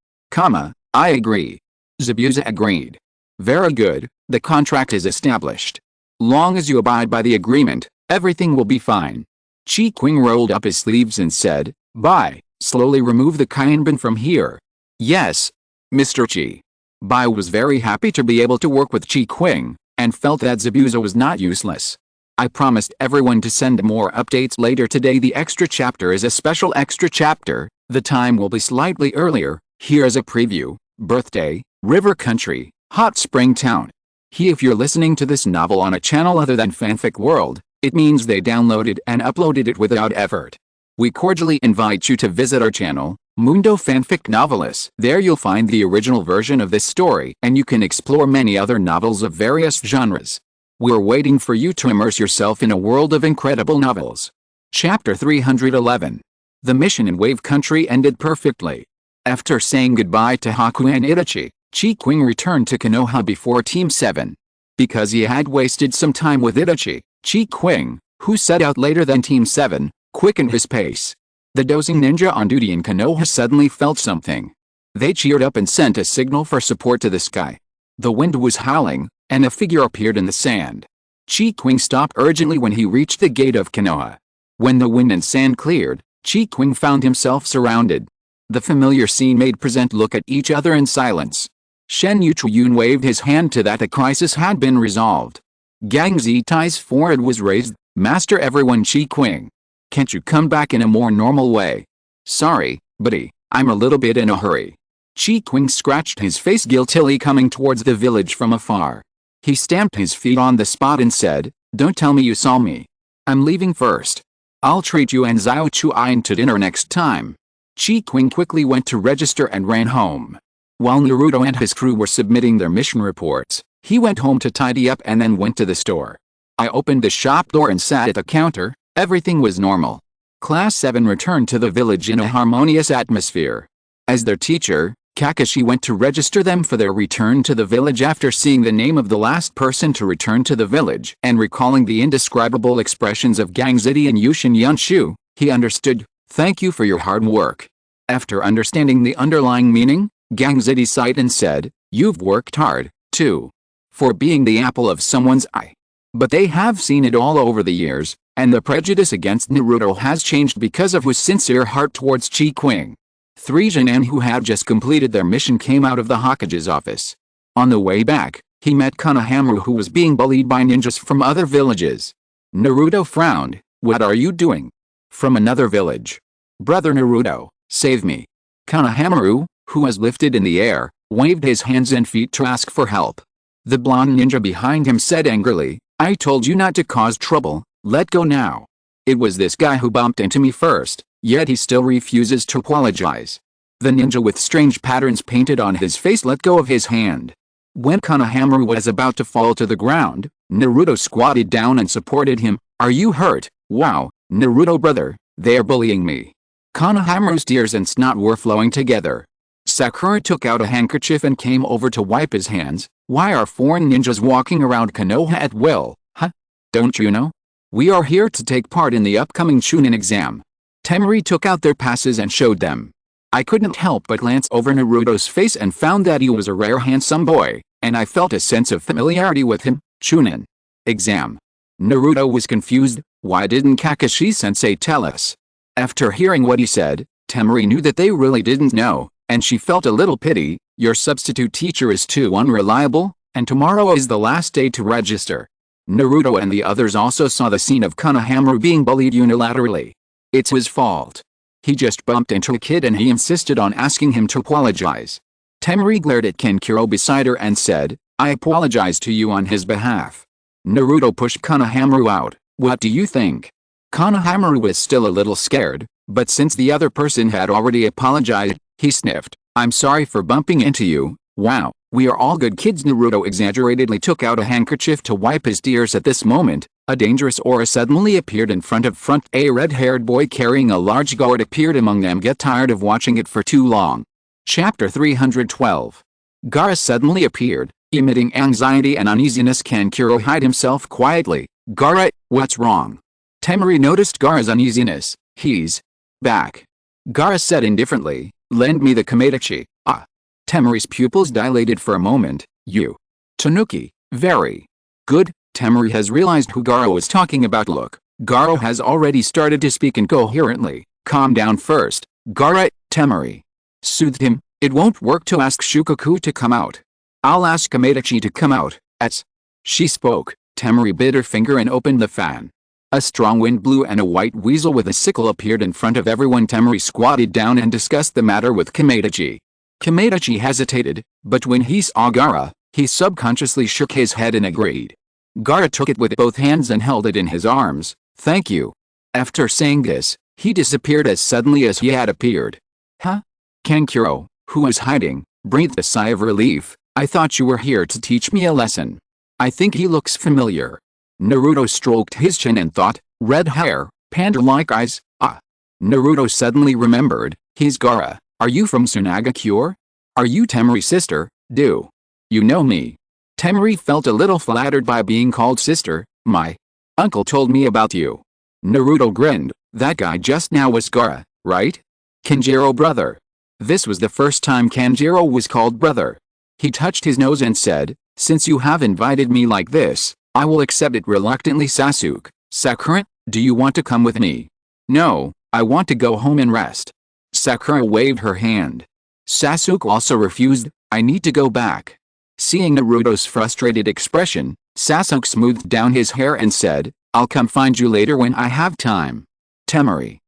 "I agree." Zabuza agreed. "Very good, the contract is established. Long as you abide by the agreement, everything will be fine." Qing rolled up his sleeves and said, "Bai, slowly remove the Kainban from here." "Yes, Mr. Chi." Bai was very happy to be able to work with Qing, and felt that Zabuza was not useless. I promised everyone to send more updates later today. The extra chapter is a special extra chapter. The time will be slightly earlier. Here is a preview. Birthday, River Country, Hot Spring Town. If you're listening to this novel on a channel other than Fanfic World, it means they downloaded and uploaded it without effort. We cordially invite you to visit our channel, Mundo Fanfic Novelis. There you'll find the original version of this story, and you can explore many other novels of various genres. We're waiting for you to immerse yourself in a world of incredible novels. Chapter 311. The mission in Wave Country ended perfectly. After saying goodbye to Haku and Itachi, Qing returned to Konoha before Team 7. Because he had wasted some time with Itachi, Qing, who set out later than Team 7, quickened his pace. The dozing ninja on duty in Konoha suddenly felt something. They cheered up and sent a signal for support to the sky. The wind was howling, and a figure appeared in the sand. Qing stopped urgently when he reached the gate of Konoha. When the wind and sand cleared, Qing found himself surrounded. The familiar scene made present look at each other in silence. Shen Yuchiyun waved his hand to that the crisis had been resolved. Gang Zitai's forehead was raised. "Master everyone Qing. Can't you come back in a more normal way?" "Sorry, buddy, I'm a little bit in a hurry." Qing scratched his face guiltily coming towards the village from afar. He stamped his feet on the spot and said, "Don't tell me you saw me. I'm leaving first. I'll treat you and Xiao Chuan to dinner next time." Qing quickly went to register and ran home. While Naruto and his crew were submitting their mission reports, he went home to tidy up and then went to the store. I opened the shop door and sat at the counter. Everything was normal. Class 7 returned to the village in a harmonious atmosphere. As their teacher, Kakashi went to register them for their return to the village after seeing the name of the last person to return to the village and recalling the indescribable expressions of Gangzidi and Yushin Yunshu, he understood, "Thank you for your hard work." After understanding the underlying meaning, Gangzidi sighed and said, "You've worked hard, too. For being the apple of someone's eye." But they have seen it all over the years, and the prejudice against Naruto has changed because of his sincere heart towards Qing. Three Genin who had just completed their mission came out of the Hokage's office. On the way back, he met Konohamaru, who was being bullied by ninjas from other villages. Naruto frowned. "What are you doing?" "From another village. Brother Naruto, save me." Konohamaru, who was lifted in the air, waved his hands and feet to ask for help. The blonde ninja behind him said angrily, "I told you not to cause trouble, let go now. It was this guy who bumped into me first, yet he still refuses to apologize." The ninja with strange patterns painted on his face let go of his hand. When Konohamaru was about to fall to the ground, Naruto squatted down and supported him. "Are you hurt?" "Wow, Naruto brother, they are bullying me." Konohamaru's tears and snot were flowing together. Sakura took out a handkerchief and came over to wipe his hands. "Why are foreign ninjas walking around Konoha at will, huh? Don't you know? We are here to take part in the upcoming Chunin exam." Temari took out their passes and showed them. I couldn't help but glance over Naruto's face and found that he was a rare handsome boy, and I felt a sense of familiarity with him. Chunin exam. Naruto was confused. Why didn't Kakashi-sensei tell us? After hearing what he said, Temari knew that they really didn't know, and she felt a little pity. "Your substitute teacher is too unreliable, and tomorrow is the last day to register." Naruto and the others also saw the scene of Konohamaru being bullied unilaterally. It's his fault. He just bumped into a kid and he insisted on asking him to apologize. Temari glared at Kankuro beside her and said, "I apologize to you on his behalf." Naruto pushed Konohamaru out. "What do you think?" Konohamaru was still a little scared, but since the other person had already apologized, he sniffed. "I'm sorry for bumping into you." "Wow, we are all good kids." Naruto exaggeratedly took out a handkerchief to wipe his tears. At this moment, a dangerous aura suddenly appeared in front. A red-haired boy carrying a large gourd appeared among them. Get tired of watching it for too long. Chapter 312. Gaara suddenly appeared, emitting anxiety and uneasiness. Kankuro hid himself quietly. "Gaara, what's wrong?" Temari noticed Gaara's uneasiness. "He's back." Gaara said indifferently, "Lend me the Komedachi." "Ah." Temari's pupils dilated for a moment. "You. Tanuki, very good." Temari has realized who Gaara was talking about. Look, Gaara has already started to speak incoherently. "Calm down first, Gaara." Temari soothed him. "It won't work to ask Shukaku to come out. I'll ask Komedachi to come out." As she spoke, Temari bit her finger and opened the fan. A strong wind blew and a white weasel with a sickle appeared in front of everyone. Temari squatted down and discussed the matter with Komedachi. Komedachi hesitated, but when he saw Gaara, he subconsciously shook his head and agreed. Gaara took it with both hands and held it in his arms. "Thank you." After saying this, he disappeared as suddenly as he had appeared. "Huh?" Kankuro, who was hiding, breathed a sigh of relief. "I thought you were here to teach me a lesson. I think he looks familiar." Naruto stroked his chin and thought, red hair, panda-like eyes, ah. Naruto suddenly remembered, he's Gaara. "Are you from Tsunagakure? Are you Temari's sister? Do you know me?" Temari felt a little flattered by being called sister. "My uncle told me about you." Naruto grinned. "That guy just now was Gaara, right? Kanjiro brother." This was the first time Kanjiro was called brother. He touched his nose and said, "Since you have invited me like this, I will accept it reluctantly." "Sasuke, Sakura, do you want to come with me?" "No, I want to go home and rest." Sakura waved her hand. Sasuke also refused. "I need to go back." Seeing Naruto's frustrated expression, Sasuke smoothed down his hair and said, "I'll come find you later when I have time." Temari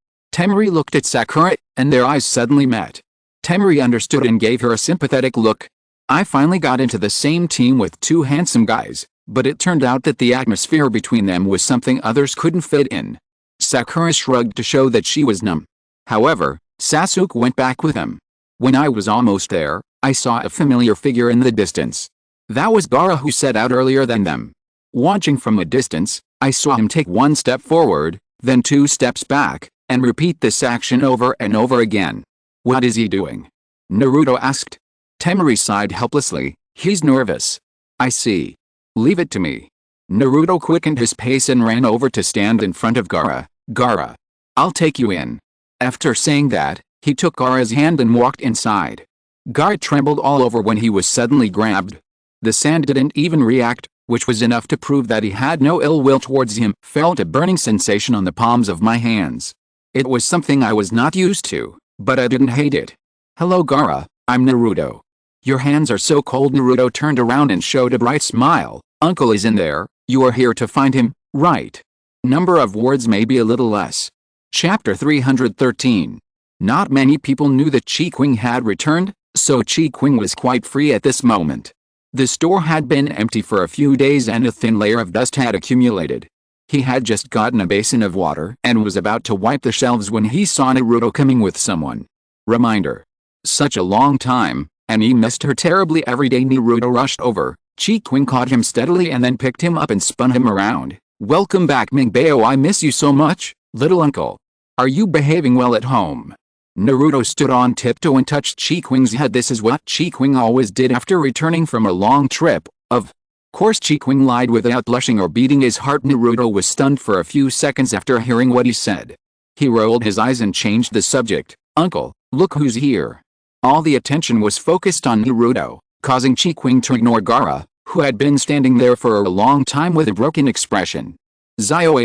looked at Sakura, and their eyes suddenly met. Temari understood and gave her a sympathetic look. "I finally got into the same team with two handsome guys, but it turned out that the atmosphere between them was something others couldn't fit in." Sakura shrugged to show that she was numb. However, Sasuke went back with him. "When I was almost there, I saw a familiar figure in the distance. That was Gaara, who set out earlier than them. Watching from a distance, I saw him take one step forward, then 2 steps back, and repeat this action over and over again." "What is he doing?" Naruto asked. Temari sighed helplessly. He's nervous. I see. Leave it to me. Naruto quickened his pace and ran over to stand in front of Gaara. Gaara, I'll take you in. After saying that, he took Gaara's hand and walked inside. Gaara trembled all over when he was suddenly grabbed. The sand didn't even react, which was enough to prove that he had no ill will towards him. Felt a burning sensation on the palms of my hands. It was something I was not used to, but I didn't hate it. Hello Gaara, I'm Naruto. Your hands are so cold. Naruto turned around and showed a bright smile. Uncle is in there, you are here to find him, right? Number of words may be a little less. Chapter 313. Not many people knew that Qing had returned, so Qing was quite free at this moment. The store had been empty for a few days and a thin layer of dust had accumulated. He had just gotten a basin of water and was about to wipe the shelves when he saw Naruto coming with someone. Reminder. Such a long time, and he missed her terribly every day. Naruto rushed over. Qing caught him steadily and then picked him up and spun him around. Welcome back Mingbao, I miss you so much, little uncle. Are you behaving well at home? Naruto stood on tiptoe and touched Qing's head. This is what Qing always did after returning from a long trip. Of course Qing lied without blushing or beating his heart. Naruto was stunned for a few seconds after hearing what he said. He rolled his eyes and changed the subject. Uncle, look who's here. All the attention was focused on Naruto, causing Qing to ignore Gaara, who had been standing there for a long time with a broken expression. Zio.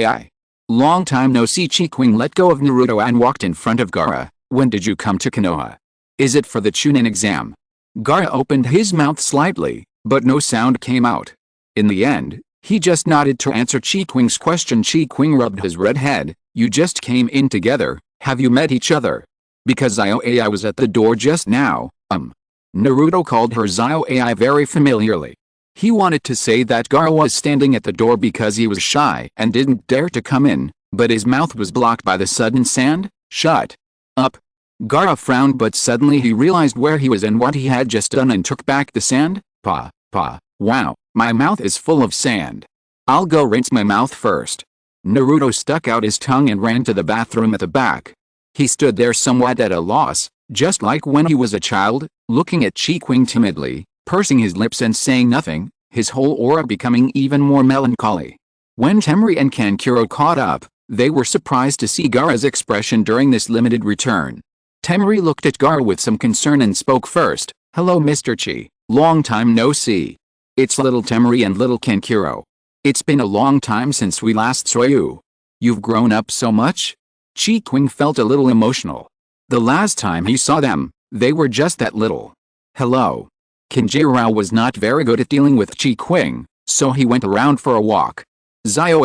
Long time no see. Qing let go of Naruto and walked in front of Gaara. When did you come to Konoha? Is it for the Chunin exam? Gaara opened his mouth slightly, but no sound came out. In the end, he just nodded to answer Qing's question. Qing rubbed his red head. You just came in together, have you met each other? Because Zio was at the door just now. Naruto called her Zio very familiarly. He wanted to say that Gaara was standing at the door because he was shy and didn't dare to come in, but his mouth was blocked by the sudden sand. Shut up. Gaara frowned, but suddenly he realized where he was and what he had just done and took back the sand. Wow, my mouth is full of sand. I'll go rinse my mouth first. Naruto stuck out his tongue and ran to the bathroom at the back. He stood there somewhat at a loss, just like when he was a child, looking at Qing timidly, pursing his lips and saying nothing, his whole aura becoming even more melancholy. When Temari and Kankuro caught up, they were surprised to see Gaara's expression during this limited return. Temari looked at Gaara with some concern and spoke first. Hello Mr. Chi, long time no see. It's little Temari and little Kankuro. It's been a long time since we last saw you. You've grown up so much? Qing felt a little emotional. The last time he saw them, they were just that little. Hello. Kinjiro was not very good at dealing with Qing, so he went around for a walk. Zio.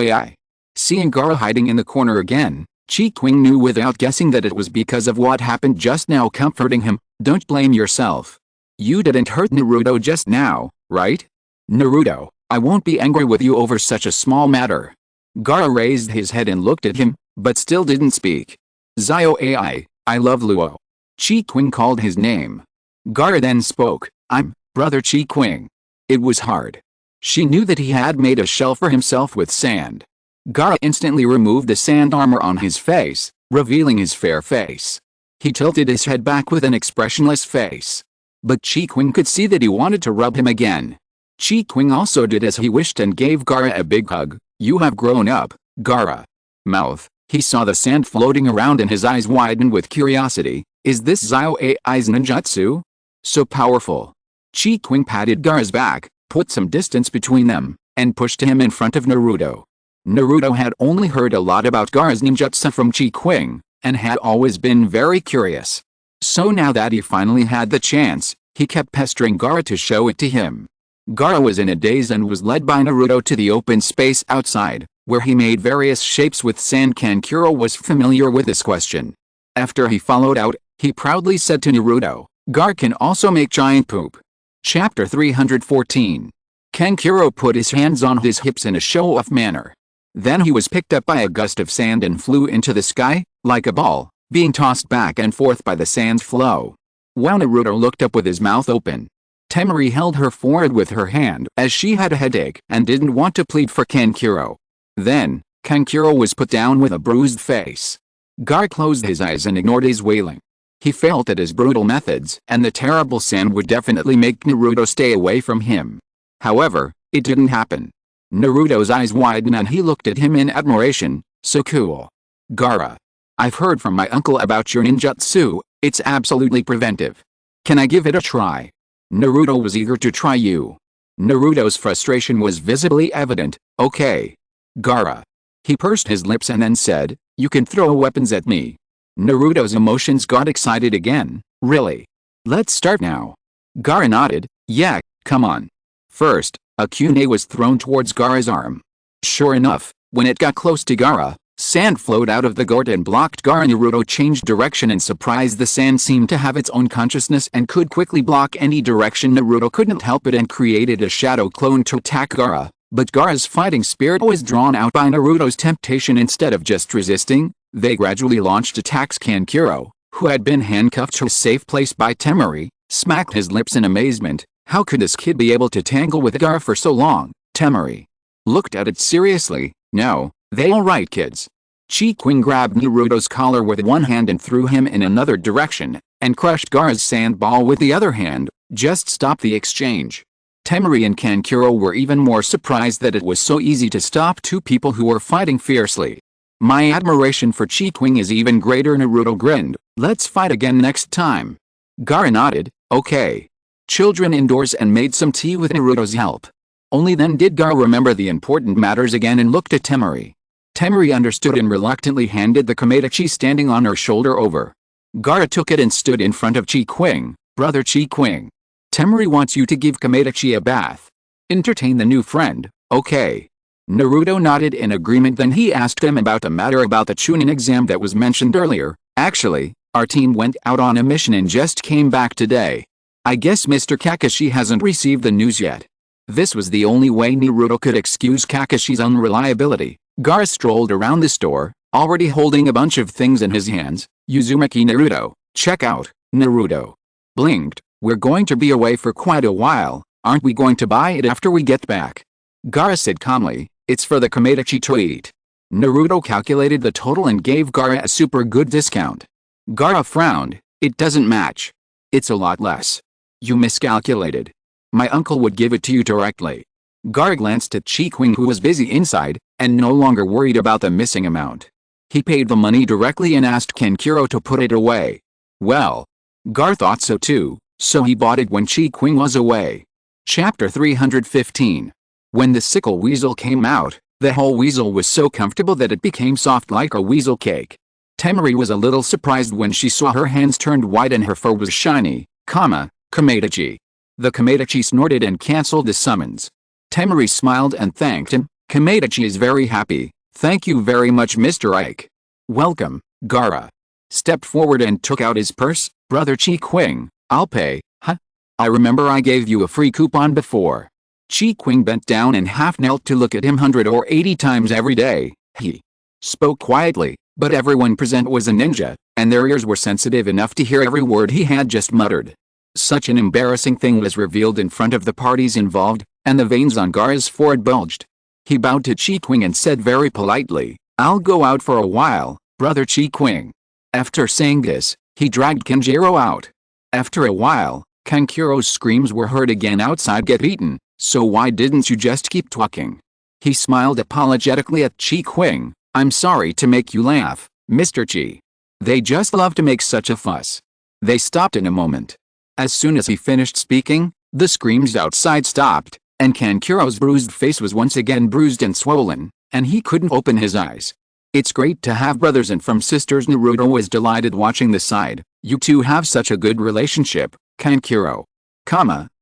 Seeing Gaara hiding in the corner again, Qing knew without guessing that it was because of what happened just now, comforting him. Don't blame yourself. You didn't hurt Naruto just now, right? Naruto, I won't be angry with you over such a small matter. Gaara raised his head and looked at him, but still didn't speak. Zio, I love Luo. Qing called his name. Gaara then spoke. I'm brother Qing. It was hard. She knew that he had made a shell for himself with sand. Gaara instantly removed the sand armor on his face, revealing his fair face. He tilted his head back with an expressionless face. But Qing could see that he wanted to rub him again. Qing also did as he wished and gave Gaara a big hug. You have grown up, Gaara. Mouth. He saw the sand floating around and his eyes widened with curiosity. Is this Zio Ai's ninjutsu? So powerful. Qing patted Gaara's back, put some distance between them, and pushed him in front of Naruto. Naruto had only heard a lot about Gaara's ninjutsu from Qing, and had always been very curious. So now that he finally had the chance, he kept pestering Gaara to show it to him. Gaara was in a daze and was led by Naruto to the open space outside, where he made various shapes with sand. Kankuro was familiar with this question. After he followed out, he proudly said to Naruto, Gaara can also make giant poop. Chapter 314. Kankuro put his hands on his hips in a show-off manner. Then he was picked up by a gust of sand and flew into the sky, like a ball, being tossed back and forth by the sand's flow. While Naruto looked up with his mouth open, Temari held her forehead with her hand as she had a headache and didn't want to plead for Kankuro. Then, Kankuro was put down with a bruised face. Gaara closed his eyes and ignored his wailing. He felt that his brutal methods and the terrible sand would definitely make Naruto stay away from him. However, it didn't happen. Naruto's eyes widened and he looked at him in admiration. So cool. Gaara. I've heard from my uncle about your ninjutsu, it's absolutely preventive. Can I give it a try? Naruto was eager to try you. Naruto's frustration was visibly evident. Okay. Gaara. He pursed his lips and then said, you can throw weapons at me. Naruto's emotions got excited again. Really? Let's start now. Gaara nodded. Yeah, come on. First, a kunai was thrown towards Gaara's arm. Sure enough, when it got close to Gaara, sand flowed out of the gourd and blocked Gaara. Naruto changed direction in surprise. The sand seemed to have its own consciousness and could quickly block any direction. Naruto couldn't help it and created a shadow clone to attack Gaara, but Gaara's fighting spirit was drawn out by Naruto's temptation. Instead of just resisting, they gradually launched attacks. Kankuro, who had been handcuffed to a safe place by Temari, smacked his lips in amazement. How could this kid be able to tangle with Gaara for so long? Temari looked at it seriously. No, they alright kids. Qing grabbed Naruto's collar with one hand and threw him in another direction, and crushed Gaara's sand ball with the other hand. Just stop the exchange. Temari and Kankuro were even more surprised that it was so easy to stop two people who were fighting fiercely. My admiration for Qing is even greater. Naruto grinned. Let's fight again next time. Gaara nodded. Okay. Children indoors and made some tea with Naruto's help. Only then did Gaara remember the important matters again and looked at Temari. Temari understood and reluctantly handed the Komedachi standing on her shoulder over. Gaara took it and stood in front of Qing. Brother Qing. Temari wants you to give Komedachi a bath. Entertain the new friend, okay. Naruto nodded in agreement. Then he asked him about the matter about the Chunin exam that was mentioned earlier. Actually, our team went out on a mission and just came back today. I guess Mr. Kakashi hasn't received the news yet. This was the only way Naruto could excuse Kakashi's unreliability. Gaara strolled around the store, already holding a bunch of things in his hands. Uzumaki Naruto, check out. Naruto blinked. We're going to be away for quite a while, aren't we going to buy it after we get back? Gaara said calmly, it's for the Komedachi to eat. Naruto calculated the total and gave Gaara a super good discount. Gaara frowned, it doesn't match. It's a lot less. You miscalculated. My uncle would give it to you directly. Gaara glanced at Qing, who was busy inside, and no longer worried about the missing amount. He paid the money directly and asked Kankuro to put it away. Well, Gaara thought so too, so he bought it when Qing was away. Chapter 315. When the sickle weasel came out, the whole weasel was so comfortable that it became soft like a weasel cake. Temari was a little surprised when she saw her hands turned white and her fur was shiny, Komedachi. The Komedachi snorted and cancelled the summons. Temari smiled and thanked him. Komedachi is very happy. Thank you very much, Mr. Ike. Welcome. Gaara stepped forward and took out his purse. Brother Qing, I'll pay, huh? I remember I gave you a free coupon before. Qing bent down and half knelt to look at him 100 or 80 times every day. He spoke quietly, but everyone present was a ninja, and their ears were sensitive enough to hear every word he had just muttered. Such an embarrassing thing was revealed in front of the parties involved, and the veins on Gaara's forehead bulged. He bowed to Qing and said very politely, I'll go out for a while, brother Qing. After saying this, he dragged Kanjiro out. After a while, Kankuro's screams were heard again outside. Get eaten, so why didn't you just keep talking? He smiled apologetically at Qing. I'm sorry to make you laugh, Mr. Qi. They just love to make such a fuss. They stopped in a moment. As soon as he finished speaking, the screams outside stopped, and Kankuro's bruised face was once again bruised and swollen, and he couldn't open his eyes. It's great to have brothers and from sisters. Naruto was delighted watching the side. You two have such a good relationship, Kankuro.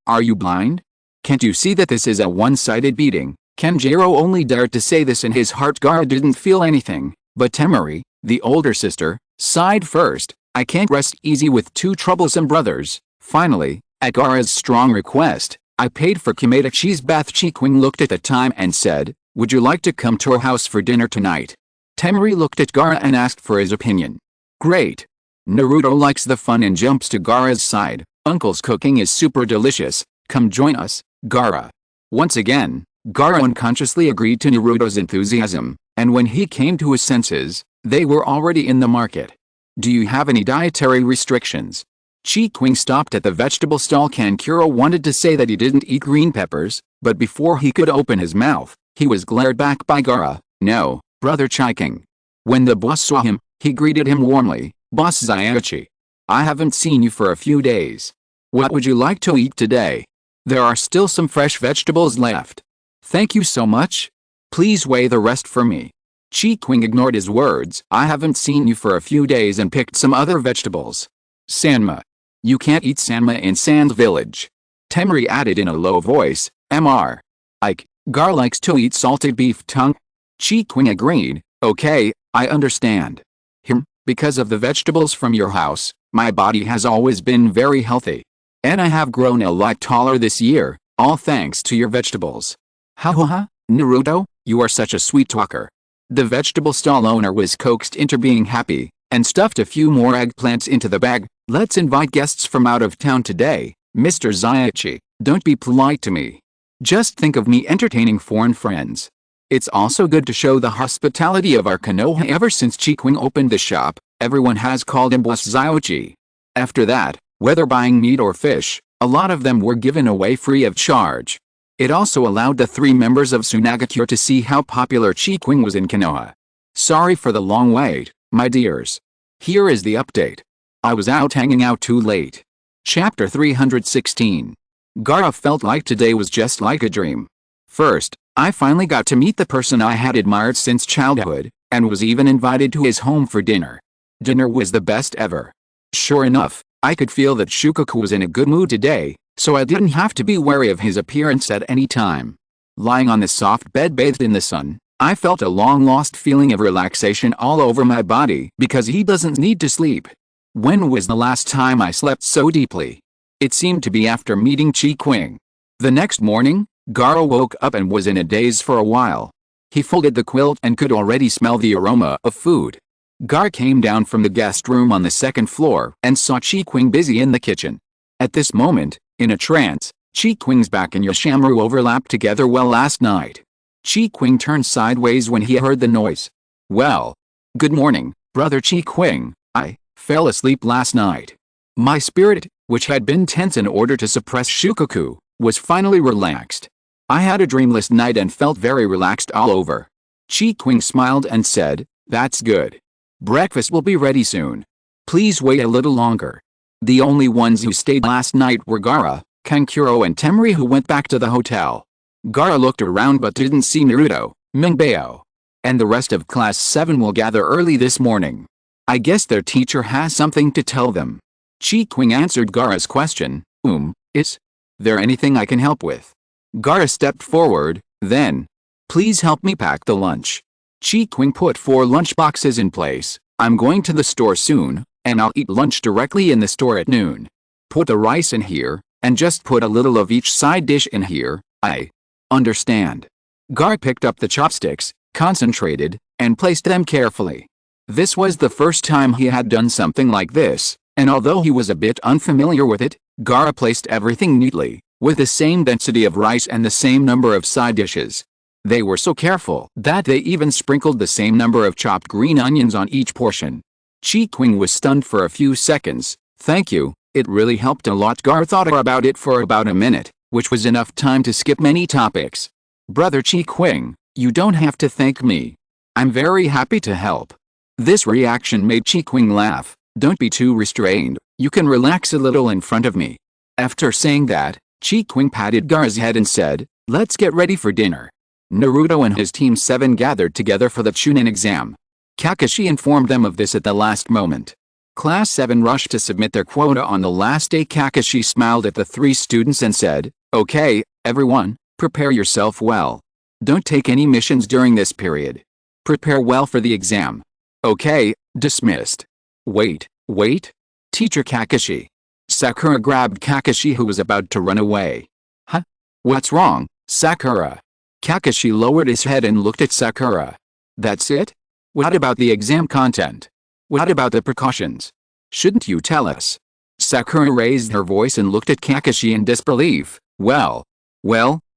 Are you blind? Can't you see that this is a one-sided beating? Kanjiro only dared to say this in his heart. Gaara didn't feel anything, but Temari, the older sister, sighed first. I can't rest easy with two troublesome brothers. Finally, at Gaara's strong request, I paid for Komedachi's bath. Qing looked at the time and said, would you like to come to our house for dinner tonight? Temari looked at Gaara and asked for his opinion. Great. Naruto likes the fun and jumps to Gaara's side. Uncle's cooking is super delicious. Come join us, Gaara. Once again, Gaara unconsciously agreed to Naruto's enthusiasm, and when he came to his senses, they were already in the market. Do you have any dietary restrictions? Qing stopped at the vegetable stall. Kankuro wanted to say that he didn't eat green peppers, but before he could open his mouth, he was glared back by Gaara. No, brother Qing. When the boss saw him, he greeted him warmly. Boss Zaichi. I haven't seen you for a few days. What would you like to eat today? There are still some fresh vegetables left. Thank you so much. Please weigh the rest for me. Qing ignored his words. I haven't seen you for a few days and picked some other vegetables. Sanma. You can't eat Sanma in Sand Village. Temri added in a low voice. Mr. Ike, Gar likes to eat salted beef tongue. Qing agreed. Okay, I understand. Because of the vegetables from your house, my body has always been very healthy. And I have grown a lot taller this year, all thanks to your vegetables. Ha, Naruto, you are such a sweet talker. The vegetable stall owner was coaxed into being happy, and stuffed a few more eggplants into the bag. Let's invite guests from out of town today. Mr. Zaichi, don't be polite to me. Just think of me entertaining foreign friends. It's also good to show the hospitality of our Konoha. Ever since Qing opened the shop, everyone has called him Boss Zaichi. After that, whether buying meat or fish, a lot of them were given away free of charge. It also allowed the 3 members of Tsunagakure to see how popular Qing was in Konoha. Sorry for the long wait, my dears. Here is the update. I was out hanging out too late. Chapter 316. Gaara felt like today was just like a dream. First, I finally got to meet the person I had admired since childhood, and was even invited to his home for dinner. Dinner was the best ever. Sure enough, I could feel that Shukaku was in a good mood today, so I didn't have to be wary of his appearance at any time. Lying on the soft bed bathed in the sun, I felt a long-lost feeling of relaxation all over my body because he doesn't need to sleep. When was the last time I slept so deeply? It seemed to be after meeting Qing. The next morning, Gaara woke up and was in a daze for a while. He folded the quilt and could already smell the aroma of food. Gaara came down from the guest room on the 2nd floor and saw Qing busy in the kitchen. At this moment, in a trance, Qing's back and Yoshimaru overlapped together well last night. Qing turned sideways when he heard the noise. Well, good morning, brother Qing. I fell asleep last night. My spirit, which had been tense in order to suppress Shukaku, was finally relaxed. I had a dreamless night and felt very relaxed all over. Qing smiled and said, that's good. Breakfast will be ready soon. Please wait a little longer. The only ones who stayed last night were Gaara, Kankuro and Temri, who went back to the hotel. Gaara looked around but didn't see Naruto, Mingbao. And the rest of class 7 will gather early this morning. I guess their teacher has something to tell them. Qing answered Gaara's question. Is there anything I can help with? Gaara stepped forward, then. Please help me pack the lunch. Qing put 4 lunchboxes in place. I'm going to the store soon, and I'll eat lunch directly in the store at noon. Put the rice in here, and just put a little of each side dish in here. I understand. Gaara picked up the chopsticks, concentrated, and placed them carefully. This was the first time he had done something like this, and although he was a bit unfamiliar with it, Gaara placed everything neatly, with the same density of rice and the same number of side dishes. They were so careful that they even sprinkled the same number of chopped green onions on each portion. Qing was stunned for a few seconds. Thank you, it really helped a lot. Gaara thought about it for about a minute, which was enough time to skip many topics. Brother Qing, you don't have to thank me. I'm very happy to help. This reaction made Qing laugh. Don't be too restrained, you can relax a little in front of me. After saying that, Qing patted Gaara's head and said, let's get ready for dinner. Naruto and his team 7 gathered together for the Chunin exam. Kakashi informed them of this at the last moment. Class 7 rushed to submit their quota on the last day. Kakashi smiled at the 3 students and said, okay, everyone, prepare yourself well. Don't take any missions during this period. Prepare well for the exam. Okay, dismissed. Wait. Teacher Kakashi. Sakura grabbed Kakashi, who was about to run away. Huh? What's wrong, Sakura? Kakashi lowered his head and looked at Sakura. That's it? What about the exam content? What about the precautions? Shouldn't you tell us? Sakura raised her voice and looked at Kakashi in disbelief. Well,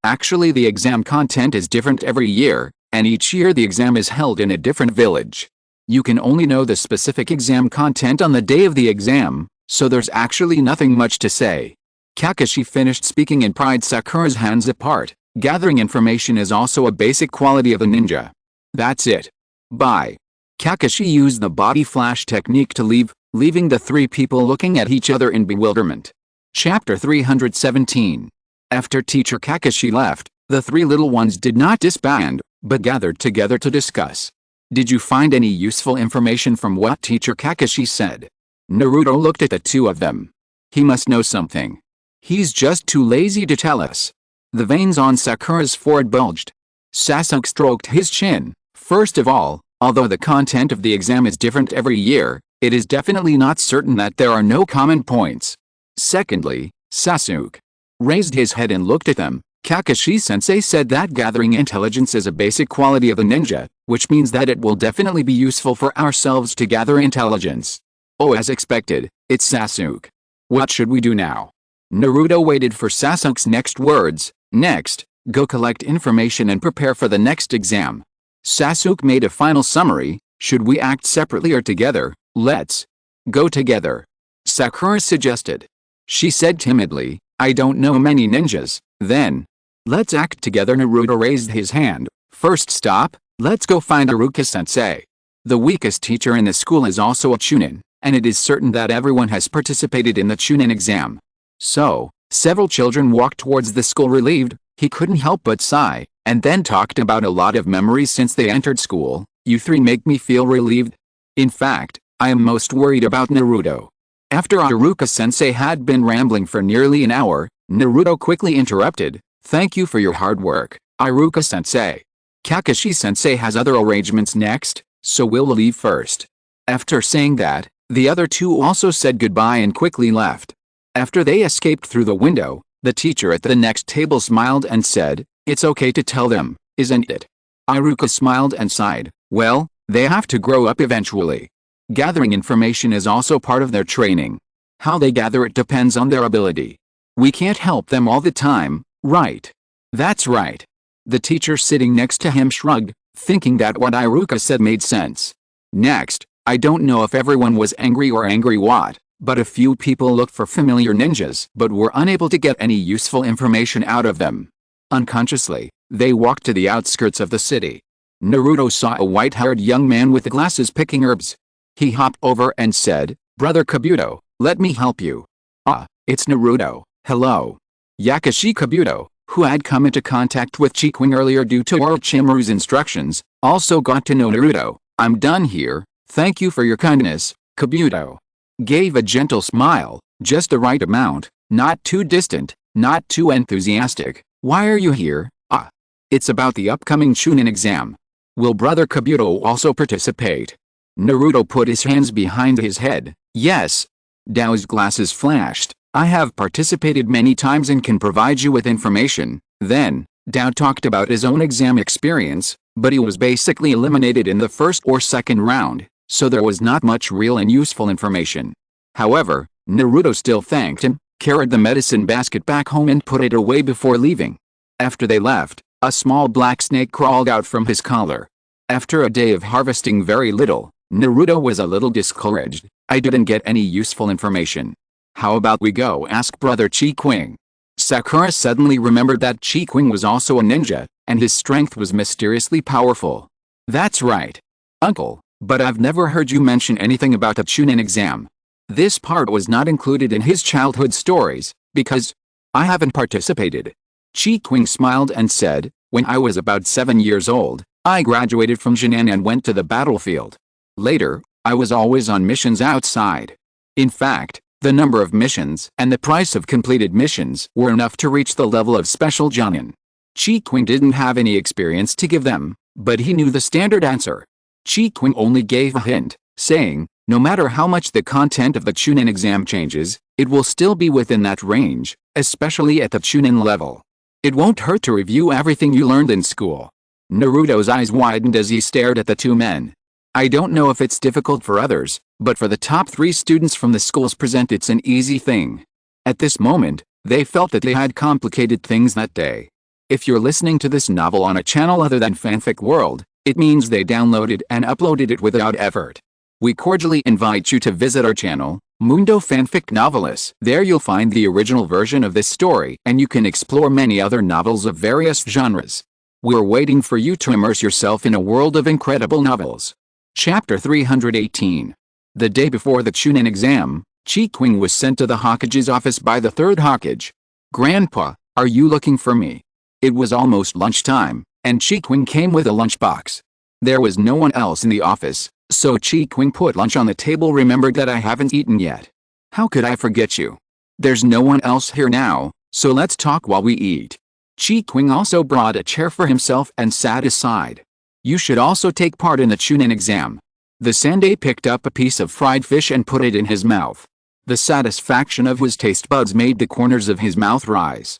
actually the exam content is different every year, and each year the exam is held in a different village. You can only know the specific exam content on the day of the exam, so there's actually nothing much to say. Kakashi finished speaking and pried Sakura's hands apart. Gathering information is also a basic quality of a ninja. That's it. Bye. Kakashi used the body flash technique to leave, leaving the three people looking at each other in bewilderment. Chapter 317. After teacher Kakashi left, the three little ones did not disband, but gathered together to discuss. Did you find any useful information from what teacher Kakashi said? Naruto looked at the two of them. He must know something. He's just too lazy to tell us. The veins on Sakura's forehead bulged. Sasuke stroked his chin. First of all, although the content of the exam is different every year, it is definitely not certain that there are no common points. Secondly, Sasuke raised his head and looked at them. Kakashi-sensei said that gathering intelligence is a basic quality of a ninja, which means that it will definitely be useful for ourselves to gather intelligence. Oh, as expected, it's Sasuke. What should we do now? Naruto waited for Sasuke's next words. Next, go collect information and prepare for the next exam. Sasuke made a final summary. Should we act separately or together? Let's go together, Sakura suggested. She said timidly, I don't know many ninjas. Then, let's act together. Naruto raised his hand. First stop, let's go find Iruka-sensei. The weakest teacher in the school is also a Chunin, and it is certain that everyone has participated in the Chunin exam. So, several children walked towards the school relieved. He couldn't help but sigh, and then talked about a lot of memories since they entered school. You three make me feel relieved. In fact, I am most worried about Naruto. After Iruka-sensei had been rambling for nearly an hour, Naruto quickly interrupted. Thank you for your hard work, Iruka-sensei. Kakashi-sensei has other arrangements next, so we'll leave first. After saying that, the other two also said goodbye and quickly left. After they escaped through the window, the teacher at the next table smiled and said, it's okay to tell them, isn't it? Iruka smiled and sighed. Well, they have to grow up eventually. Gathering information is also part of their training. How they gather it depends on their ability. We can't help them all the time, right? That's right. The teacher sitting next to him shrugged, thinking that what Iruka said made sense. Next, I don't know if everyone was angry or angry what, but a few people looked for familiar ninjas but were unable to get any useful information out of them. Unconsciously, they walked to the outskirts of the city. Naruto saw a white-haired young man with glasses picking herbs. He hopped over and said, Brother Kabuto, let me help you. Ah, it's Naruto, hello. Yakushi Kabuto, who had come into contact with Qing earlier due to Orochimaru's instructions, also got to know Naruto. I'm done here, thank you for your kindness, Kabuto. Gave a gentle smile, just the right amount, not too distant, not too enthusiastic. Why are you here? Ah. It's about the upcoming Chunin exam. Will Brother Kabuto also participate? Naruto put his hands behind his head. Yes. Dao's glasses flashed. I have participated many times and can provide you with information. Then, Dao talked about his own exam experience, but he was basically eliminated in the first or second round, so there was not much real and useful information. However, Naruto still thanked him, carried the medicine basket back home and put it away before leaving. After they left, a small black snake crawled out from his collar. After a day of harvesting very little, Naruto was a little discouraged. I didn't get any useful information. How about we go ask Brother Qing? Sakura suddenly remembered that Qing was also a ninja, and his strength was mysteriously powerful. That's right, Uncle, but I've never heard you mention anything about the Chunin exam. This part was not included in his childhood stories, because I haven't participated. Qing smiled and said, when I was about 7 years old, I graduated from Jinan and went to the battlefield. Later, I was always on missions outside. In fact, the number of missions and the price of completed missions were enough to reach the level of special Jonin. Qing didn't have any experience to give them, but he knew the standard answer. Qing only gave a hint, saying, no matter how much the content of the Chunin exam changes, it will still be within that range, especially at the Chunin level. It won't hurt to review everything you learned in school. Naruto's eyes widened as he stared at the two men. I don't know if it's difficult for others, but for the top 3 students from the schools present it's an easy thing. At this moment, they felt that they had complicated things that day. If you're listening to this novel on a channel other than Fanfic World, It means they downloaded and uploaded it without effort. We cordially invite you to visit our channel, Mundo Fanfic Novelist. There you'll find the original version of this story, and you can explore many other novels of various genres. We're waiting for you to immerse yourself in a world of incredible novels. Chapter 318. The day before the Chunin exam, Qing was sent to the Hokage's office by the third Hokage. "Grandpa, are you looking for me?" It was almost lunchtime, and Qing came with a lunchbox. There was no one else in the office, so Qing put lunch on the table. "Remembered that I haven't eaten yet. How could I forget you? There's no one else here now, so let's talk while we eat." Qing also brought a chair for himself and sat aside. "You should also take part in the Chunin exam." The Sandai picked up a piece of fried fish and put it in his mouth. The satisfaction of his taste buds made the corners of his mouth rise.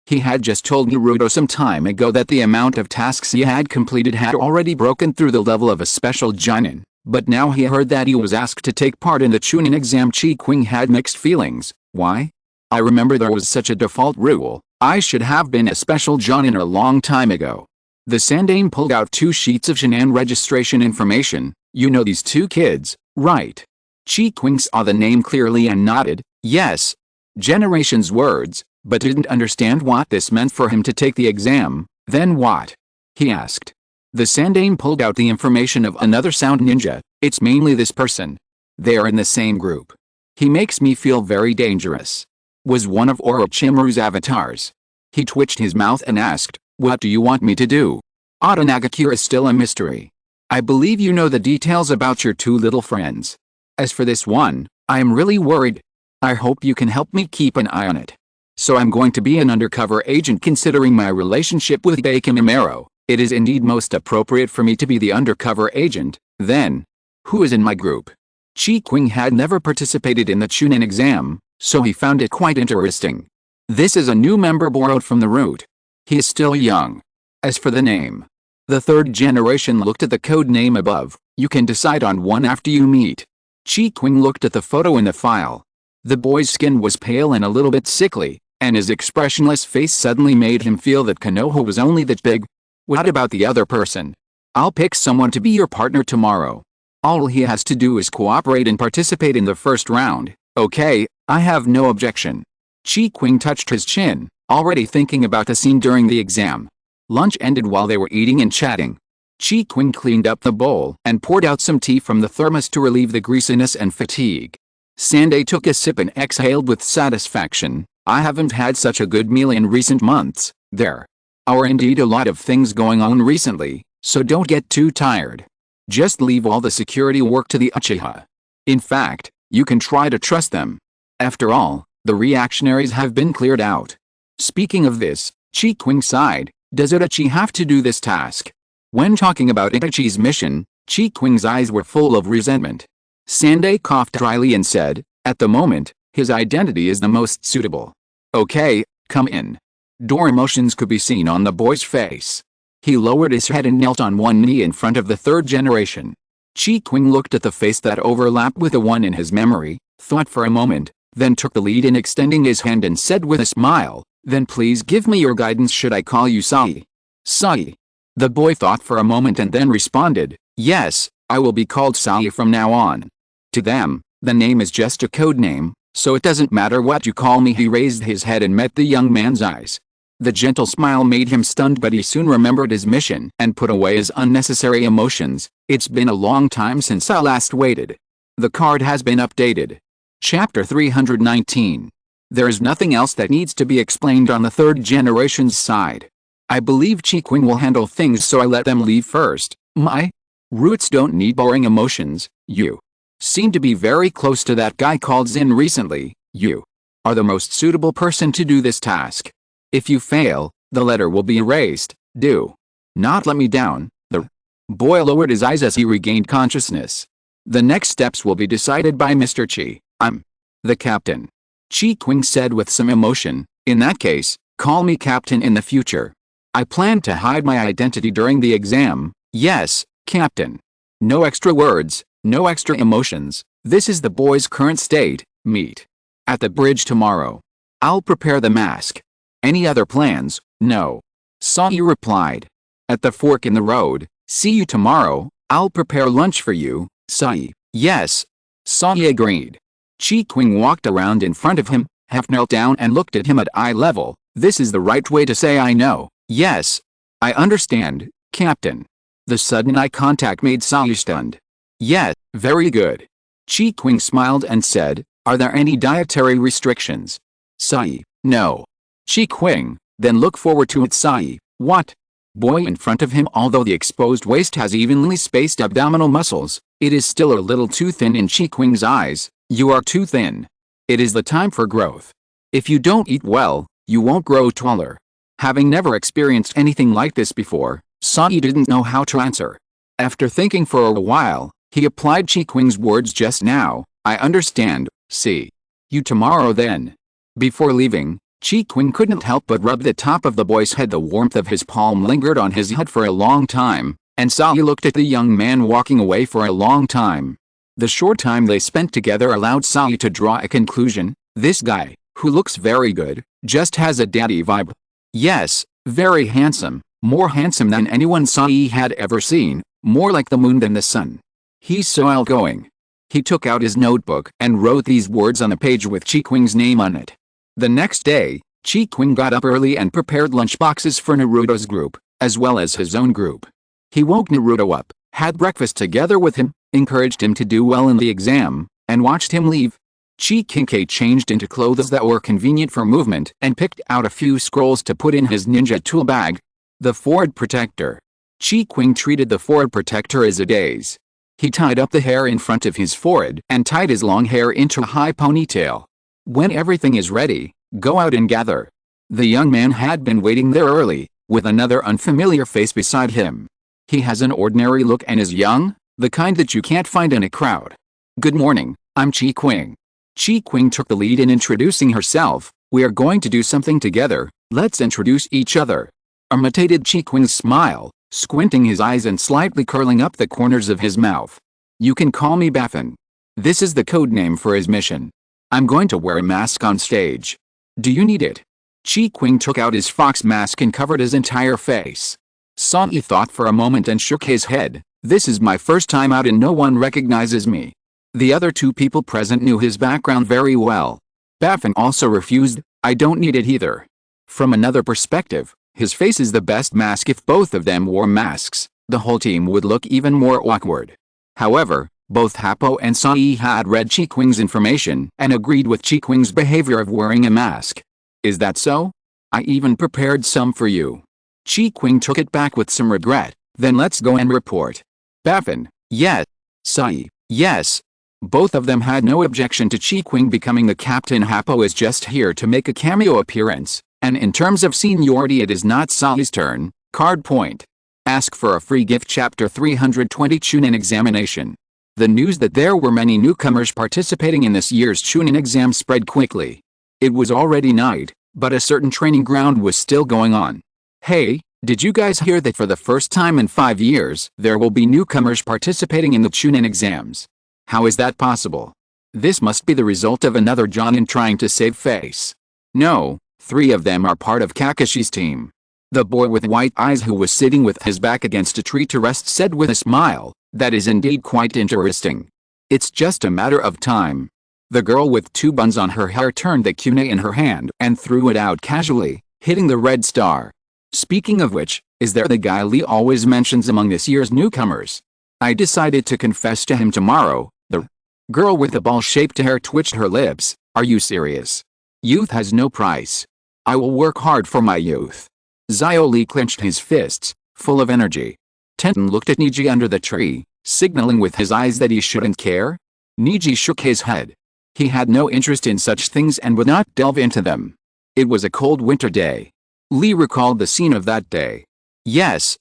He had just told Naruto some time ago that the amount of tasks he had completed had already broken through the level of a special Jonin, but now he heard that he was asked to take part in the Chunin exam. Qing had mixed feelings. Why? I remember there was such a default rule. I should have been a special Jonin a long time ago. The Sandai pulled out 2 sheets of Shin'an registration information. "You know these 2 kids, right?" Qing saw the name clearly and nodded. "Yes." Generation's words, but didn't understand what this meant for him to take the exam. "Then what?" he asked. The Sandai pulled out the information of another sound ninja. "It's mainly this person. They're in the same group. He makes me feel very dangerous." Was one of Orochimaru's avatars. He twitched his mouth and asked, "What do you want me to do?" "Otonagakure is still a mystery. I believe you know the details about your 2 little friends. As for this one, I am really worried. I hope you can help me keep an eye on it. So I'm going to be an undercover agent. Considering my relationship with Bakimimaro, it is indeed most appropriate for me to be the undercover agent. Then, who is in my group?" Qing had never participated in the Chunin exam, so he found it quite interesting. "This is a new member borrowed from the root. He is still young. As for the name," the third generation looked at the code name above. "You can decide on one after you meet." Qing looked at the photo in the file. The boy's skin was pale and a little bit sickly, and his expressionless face suddenly made him feel that Konoha was only that big. "What about the other person? I'll pick someone to be your partner tomorrow. All he has to do is cooperate and participate in the first round." "Okay, I have no objection." Qing touched his chin, already thinking about the scene during the exam. Lunch ended while they were eating and chatting. Qing cleaned up the bowl and poured out some tea from the thermos to relieve the greasiness and fatigue. Sandai took a sip and exhaled with satisfaction. "I haven't had such a good meal in recent months. There are indeed a lot of things going on recently, so don't get too tired. Just leave all the security work to the Uchiha. In fact, you can try to trust them. After all, the reactionaries have been cleared out." Speaking of this, Qing sighed. "Does Itachi have to do this task?" When talking about Itachi's mission, Qing's eyes were full of resentment. Sandai coughed dryly and said, "At the moment, his identity is the most suitable." "Okay, come in." Door emotions could be seen on the boy's face. He lowered his head and knelt on one knee in front of the third generation. Qing looked at the face that overlapped with the one in his memory, thought for a moment, then took the lead in extending his hand and said with a smile, "Then please give me your guidance. Should I call you Sai?" "Sai?" The boy thought for a moment and then responded, "Yes, I will be called Sai from now on." To them, the name is just a code name, so it doesn't matter what you call me. He raised his head and met the young man's eyes. The gentle smile made him stunned, but he soon remembered his mission and put away his unnecessary emotions. "It's been a long time since I last waited. The card has been updated." Chapter 319. There is nothing else that needs to be explained on the third generation's side. I believe Qing will handle things, so I let them leave first. My roots don't need boring emotions. You seem to be very close to that guy called Zin recently. You are the most suitable person to do this task. If you fail, the letter will be erased. Do not let me down." The boy lowered his eyes as he regained consciousness. "The next steps will be decided by Mr. Chi. I'm the captain." Qing said with some emotion. "In that case, call me captain in the future. I plan to hide my identity during the exam." "Yes, captain." No extra words, no extra emotions. This is the boy's current state. Meet at the bridge tomorrow. I'll prepare the mask. Any other plans? No. Sai replied. At the fork in the road, See you tomorrow. I'll prepare lunch for you, Sai. Yes. Sai agreed. Qing walked around in front of him, half knelt down and looked at him at eye level. This is the right way to say I know. Yes. I understand, Captain. The sudden eye contact made Sai stunned. Yes, very good. Qing smiled and said, are there any dietary restrictions? Sai, no. Qing, then look forward to it. Sai, what? Boy in front of him. Although the exposed waist has evenly spaced abdominal muscles, it is still a little too thin in Qing's eyes. You are too thin. It is the time for growth. If you don't eat well, you won't grow taller. Having never experienced anything like this before, Sai didn't know how to answer. After thinking for a while, he applied Qing's words just now. I understand. See you tomorrow then. Before leaving, Qing couldn't help but rub the top of the boy's head. The warmth of his palm lingered on his head for a long time, and Sai looked at the young man walking away for a long time. The short time they spent together allowed Sai to draw a conclusion. This guy, who looks very good, just has a daddy vibe. Yes, very handsome, more handsome than anyone Sai had ever seen, more like the moon than the sun. He's so outgoing. He took out his notebook and wrote these words on a page with Qing's name on it. The next day, Qing got up early and prepared lunchboxes for Naruto's group, as well as his own group. He woke Naruto up, had breakfast together with him, encouraged him to do well in the exam, and watched him leave. Qing changed into clothes that were convenient for movement and picked out a few scrolls to put in his ninja tool bag. The forehead protector. Qing treated the forehead protector as a daze. He tied up the hair in front of his forehead and tied his long hair into a high ponytail. When everything is ready, go out and gather. The young man had been waiting there early, with another unfamiliar face beside him. He has an ordinary look and is young, the kind that you can't find in a crowd. Good morning, I'm Qing. Qing took the lead in introducing herself. We are going to do something together, let's introduce each other. Imitated Qing's smile, squinting his eyes and slightly curling up the corners of his mouth. You can call me Baffin. This is the code name for his mission. I'm going to wear a mask on stage. Do you need it? Qing took out his fox mask and covered his entire face. Sai thought for a moment and shook his head. This is my first time out and no one recognizes me. The other two people present knew his background very well. Baffin also refused. I don't need it either. From another perspective, his face is the best mask. If both of them wore masks, the whole team would look even more awkward. However, both Happo and Sai had read Qing's information and agreed with Qing's behavior of wearing a mask. Is that so? I even prepared some for you. Qing took it back with some regret. Then let's go and report. Baffin, yes. Sai, yes. Both of them had no objection to Qing becoming the captain. Happo is just here to make a cameo appearance, and in terms of seniority it is not Sai's turn. Card point. Ask for a free gift. Chapter 320 Chunin Examination. The news that there were many newcomers participating in this year's Chunin exam spread quickly. It was already night, but a certain training ground was still going on. Hey, did you guys hear that for the first time in 5 years, there will be newcomers participating in the Chunin exams? How is that possible? This must be the result of another Jonin trying to save face. No, 3 of them are part of Kakashi's team. The boy with white eyes who was sitting with his back against a tree to rest said with a smile, that is indeed quite interesting. It's just a matter of time. The girl with 2 buns on her hair turned the kunai in her hand and threw it out casually, hitting the red star. Speaking of which, is there the guy Lee always mentions among this year's newcomers? I decided to confess to him tomorrow. The girl with the ball-shaped hair twitched her lips. Are you serious? Youth has no price. I will work hard for my youth. Zio Lee clenched his fists, full of energy. Tenten looked at Niji under the tree, signaling with his eyes that he shouldn't care. Niji shook his head. He had no interest in such things and would not delve into them. It was a cold winter day. Lee recalled the scene of that day. Yes,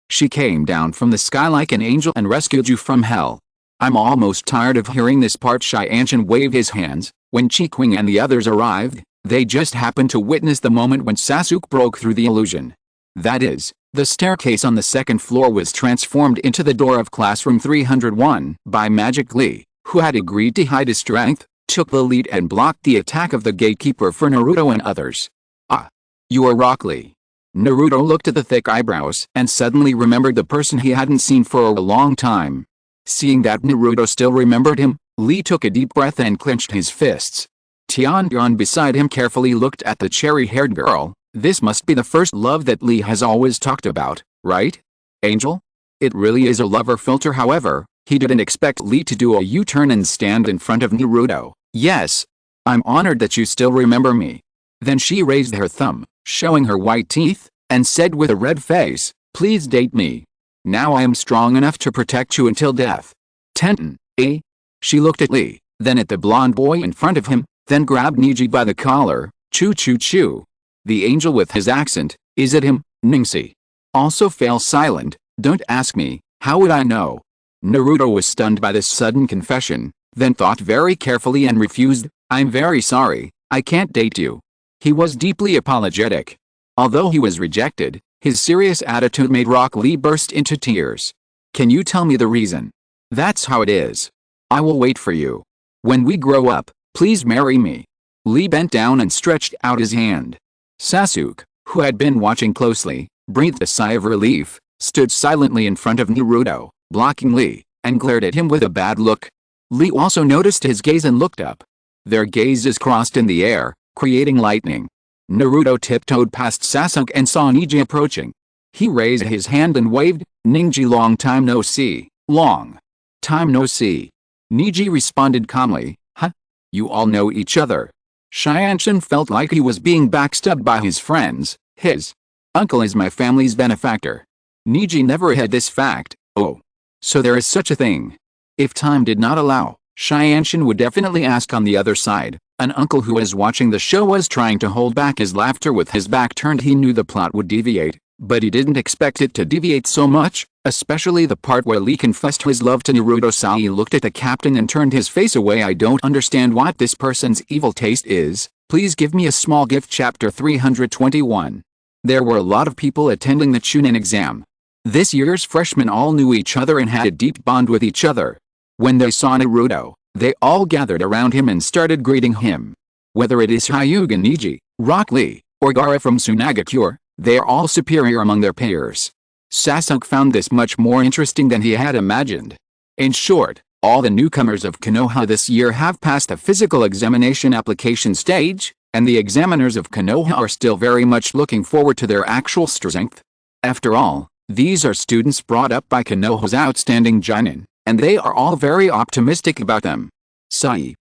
she came down from the sky like an angel and rescued you from hell. I'm almost tired of hearing this part. Shianchan waved his hands. When Qing and the others arrived, they just happened to witness the moment when Sasuke broke through the illusion. That is, the staircase on the second floor was transformed into the door of classroom 301 by Magic Lee, who had agreed to hide his strength, took the lead and blocked the attack of the gatekeeper for Naruto and others. Ah. You are Rock Lee. Naruto looked at the thick eyebrows and suddenly remembered the person he hadn't seen for a long time. Seeing that Naruto still remembered him, Lee took a deep breath and clenched his fists. Tian beside him carefully looked at the cherry-haired girl. This must be the first love that Lee has always talked about, right? Angel? It really is a lover filter. However, he didn't expect Lee to do a U-turn and stand in front of Naruto. Yes. I'm honored that you still remember me. Then she raised her thumb, showing her white teeth, and said with a red face, please date me. Now I am strong enough to protect you until death. Tenten, eh? She looked at Lee, then at the blonde boy in front of him, then grabbed Neji by the collar. Choo choo choo. The angel with his accent, is it him, Ningsi? Also fell silent. Don't ask me, how would I know? Naruto was stunned by this sudden confession, then thought very carefully and refused. I'm very sorry, I can't date you. He was deeply apologetic. Although he was rejected, his serious attitude made Rock Lee burst into tears. Can you tell me the reason? That's how it is. I will wait for you. When we grow up, please marry me. Lee bent down and stretched out his hand. Sasuke, who had been watching closely, breathed a sigh of relief, stood silently in front of Naruto, blocking Lee, and glared at him with a bad look. Lee also noticed his gaze and looked up. Their gazes crossed in the air, creating lightning. Naruto tiptoed past Sasuke and saw Neji approaching. He raised his hand and waved, Ninji, long time no see. Long time no see. Neji responded calmly, huh? You all know each other. Shianshin felt like he was being backstabbed by his friends. His uncle is my family's benefactor. Neji never had this fact. Oh. So there is such a thing. If time did not allow, Shianshin would definitely ask on the other side. An uncle who was watching the show was trying to hold back his laughter with his back turned. He knew the plot would deviate, but he didn't expect it to deviate so much, especially the part where Lee confessed his love to Naruto. Sai looked at the captain and turned his face away. I don't understand what this person's evil taste is. Please give me a small gift. Chapter 321. There were a lot of people attending the Chunin exam. This year's freshmen all knew each other and had a deep bond with each other. When they saw Naruto, they all gathered around him and started greeting him. Whether it is Hyuga Neji, Rock Lee, or Gaara from Tsunagakure, they are all superior among their peers. Sasuke found this much more interesting than he had imagined. In short, all the newcomers of Konoha this year have passed the physical examination application stage, and the examiners of Konoha are still very much looking forward to their actual strength. After all, these are students brought up by Konoha's outstanding Jonin, and they are all very optimistic about them. Sai,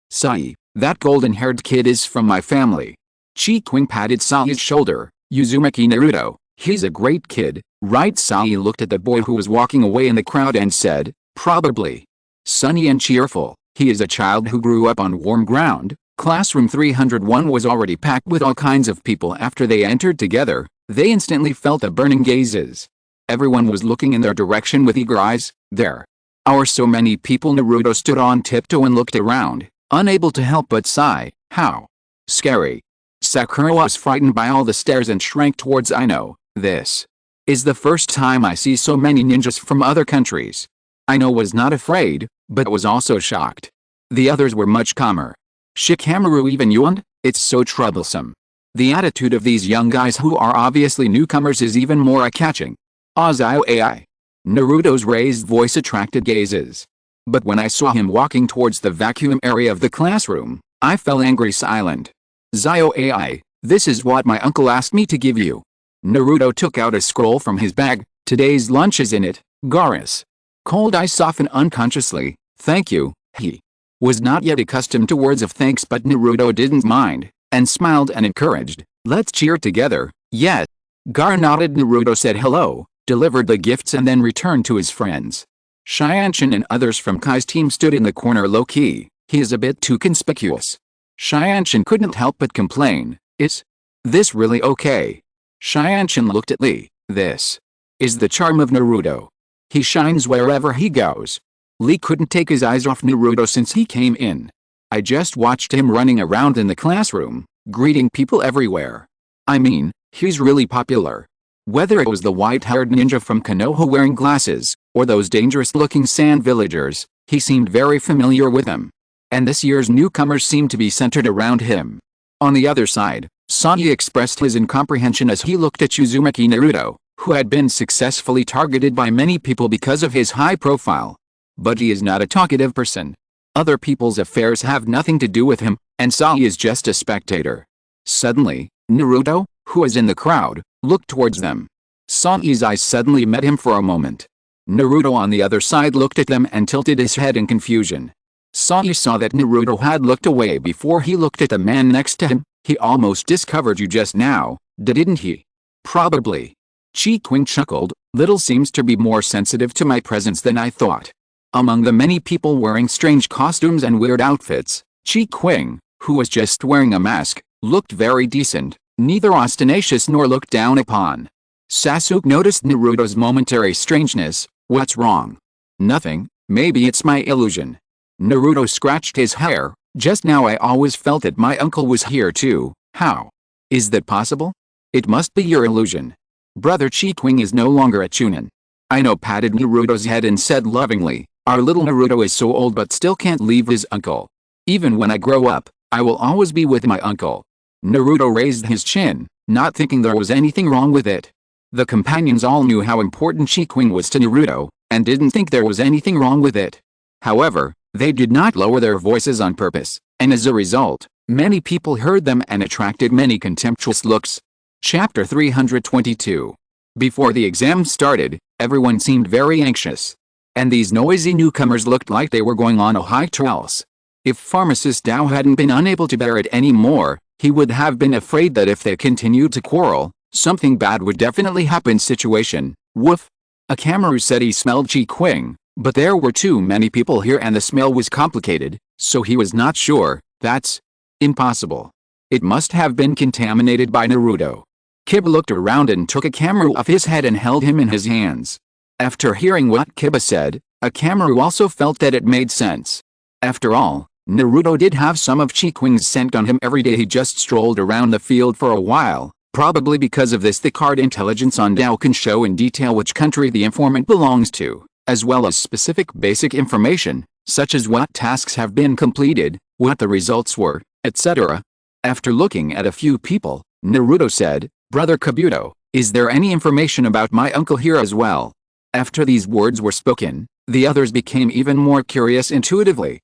that golden-haired kid is from my family. Qing patted Sai's shoulder. Uzumaki Naruto, he's a great kid, right? Sai looked at the boy who was walking away in the crowd and said, probably. Sunny and cheerful, he is a child who grew up on warm ground. Classroom 301 was already packed with all kinds of people. After they entered together, they instantly felt the burning gazes. Everyone was looking in their direction with eager eyes. There are so many people. Naruto stood on tiptoe and looked around, unable to help but sigh. How scary. Sakura was frightened by all the stares and shrank towards Ino. This is the first time I see so many ninjas from other countries. Ino was not afraid, but was also shocked. The others were much calmer. Shikamaru even yawned. It's so troublesome. The attitude of these young guys who are obviously newcomers is even more eye-catching. Azio AI. Naruto's raised voice attracted gazes. But when I saw him walking towards the vacuum area of the classroom, I fell angry silent. Zio AI, this is what my uncle asked me to give you. Naruto took out a scroll from his bag. Today's lunch is in it, Gaara's cold eyes softened unconsciously. Thank you. He was not yet accustomed to words of thanks, but Naruto didn't mind, and smiled and encouraged. Let's cheer together. Yes. Gaara nodded. Naruto said hello, delivered the gifts and then returned to his friends. Shianshin and others from Kai's team stood in the corner low-key. He is a bit too conspicuous. Shianshin couldn't help but complain. Is this really okay? Shianshin looked at Lee. This is the charm of Naruto. He shines wherever he goes. Lee couldn't take his eyes off Naruto since he came in. I just watched him running around in the classroom, greeting people everywhere. I mean, he's really popular. Whether it was the white-haired ninja from Konoha wearing glasses, or those dangerous-looking sand villagers, he seemed very familiar with them. And this year's newcomers seemed to be centered around him. On the other side, Sasuke expressed his incomprehension as he looked at Uzumaki Naruto, who had been successfully targeted by many people because of his high profile. But he is not a talkative person. Other people's affairs have nothing to do with him, and Sasuke is just a spectator. Suddenly, Naruto, who was in the crowd, looked towards them. Sasuke's eyes suddenly met him for a moment. Naruto on the other side looked at them and tilted his head in confusion. Sasuke saw that Naruto had looked away before he looked at the man next to him. He almost discovered you just now, didn't he? Probably. Qing chuckled, little seems to be more sensitive to my presence than I thought. Among the many people wearing strange costumes and weird outfits, Qing, who was just wearing a mask, looked very decent, neither ostentatious nor looked down upon. Sasuke noticed Naruto's momentary strangeness. What's wrong? Nothing, maybe it's my illusion. Naruto scratched his hair. Just now I always felt that my uncle was here too. How? Is that possible? It must be your illusion. Brother Qing is no longer a Chunin. Ino patted Naruto's head and said lovingly, our little Naruto is so old but still can't leave his uncle. Even when I grow up, I will always be with my uncle. Naruto raised his chin, not thinking there was anything wrong with it. The companions all knew how important Qing was to Naruto, and didn't think there was anything wrong with it. However, they did not lower their voices on purpose, and as a result, many people heard them and attracted many contemptuous looks. Chapter 322. Before the exam started, everyone seemed very anxious. And these noisy newcomers looked like they were going on a high trails. If pharmacist Dao hadn't been unable to bear it anymore, he would have been afraid that if they continued to quarrel, something bad would definitely happen. Situation. Woof. Akamaru said he smelled Qing. But there were too many people here and the smell was complicated, so he was not sure. That's impossible. It must have been contaminated by Naruto. Kiba looked around and took Akamaru off his head and held him in his hands. After hearing what Kiba said, Akamaru also felt that it made sense. After all, Naruto did have some of Qing's scent on him every day. He just strolled around the field for a while. Probably because of this the card intelligence on Dao can show in detail which country the informant belongs to, as well as specific basic information, such as what tasks have been completed, what the results were, etc. After looking at a few people, Naruto said, Brother Kabuto, is there any information about my uncle here as well? After these words were spoken, the others became even more curious intuitively.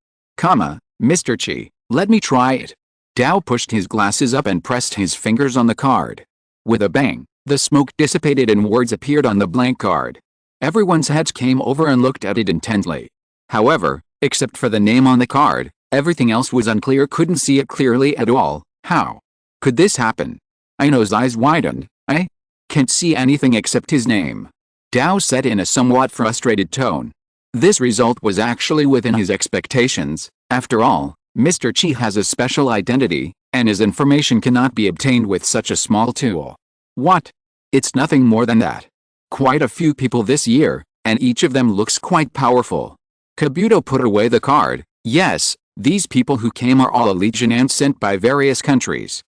Mr. Chi, let me try it. Dao pushed his glasses up and pressed his fingers on the card. With a bang, the smoke dissipated and words appeared on the blank card. Everyone's heads came over and looked at it intently. However, except for the name on the card, everything else was unclear. Couldn't see it clearly at all. How could this happen? Ino's eyes widened. I can't see anything except his name. Dao said in a somewhat frustrated tone. This result was actually within his expectations. After all, Mr. Chi has a special identity, and his information cannot be obtained with such a small tool. What? It's nothing more than that. Quite a few people this year, and each of them looks quite powerful. Kabuto put away the card. Yes, these people who came are all a legion and sent by various countries.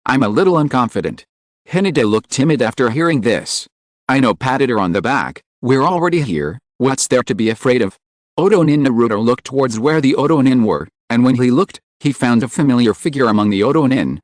I'm a little unconfident. Hinode looked timid after hearing this. Ino patted her on the back. We're already here, what's there to be afraid of? Otonin Naruto looked towards where the Otonin were, and when he looked, he found a familiar figure among the Otonin.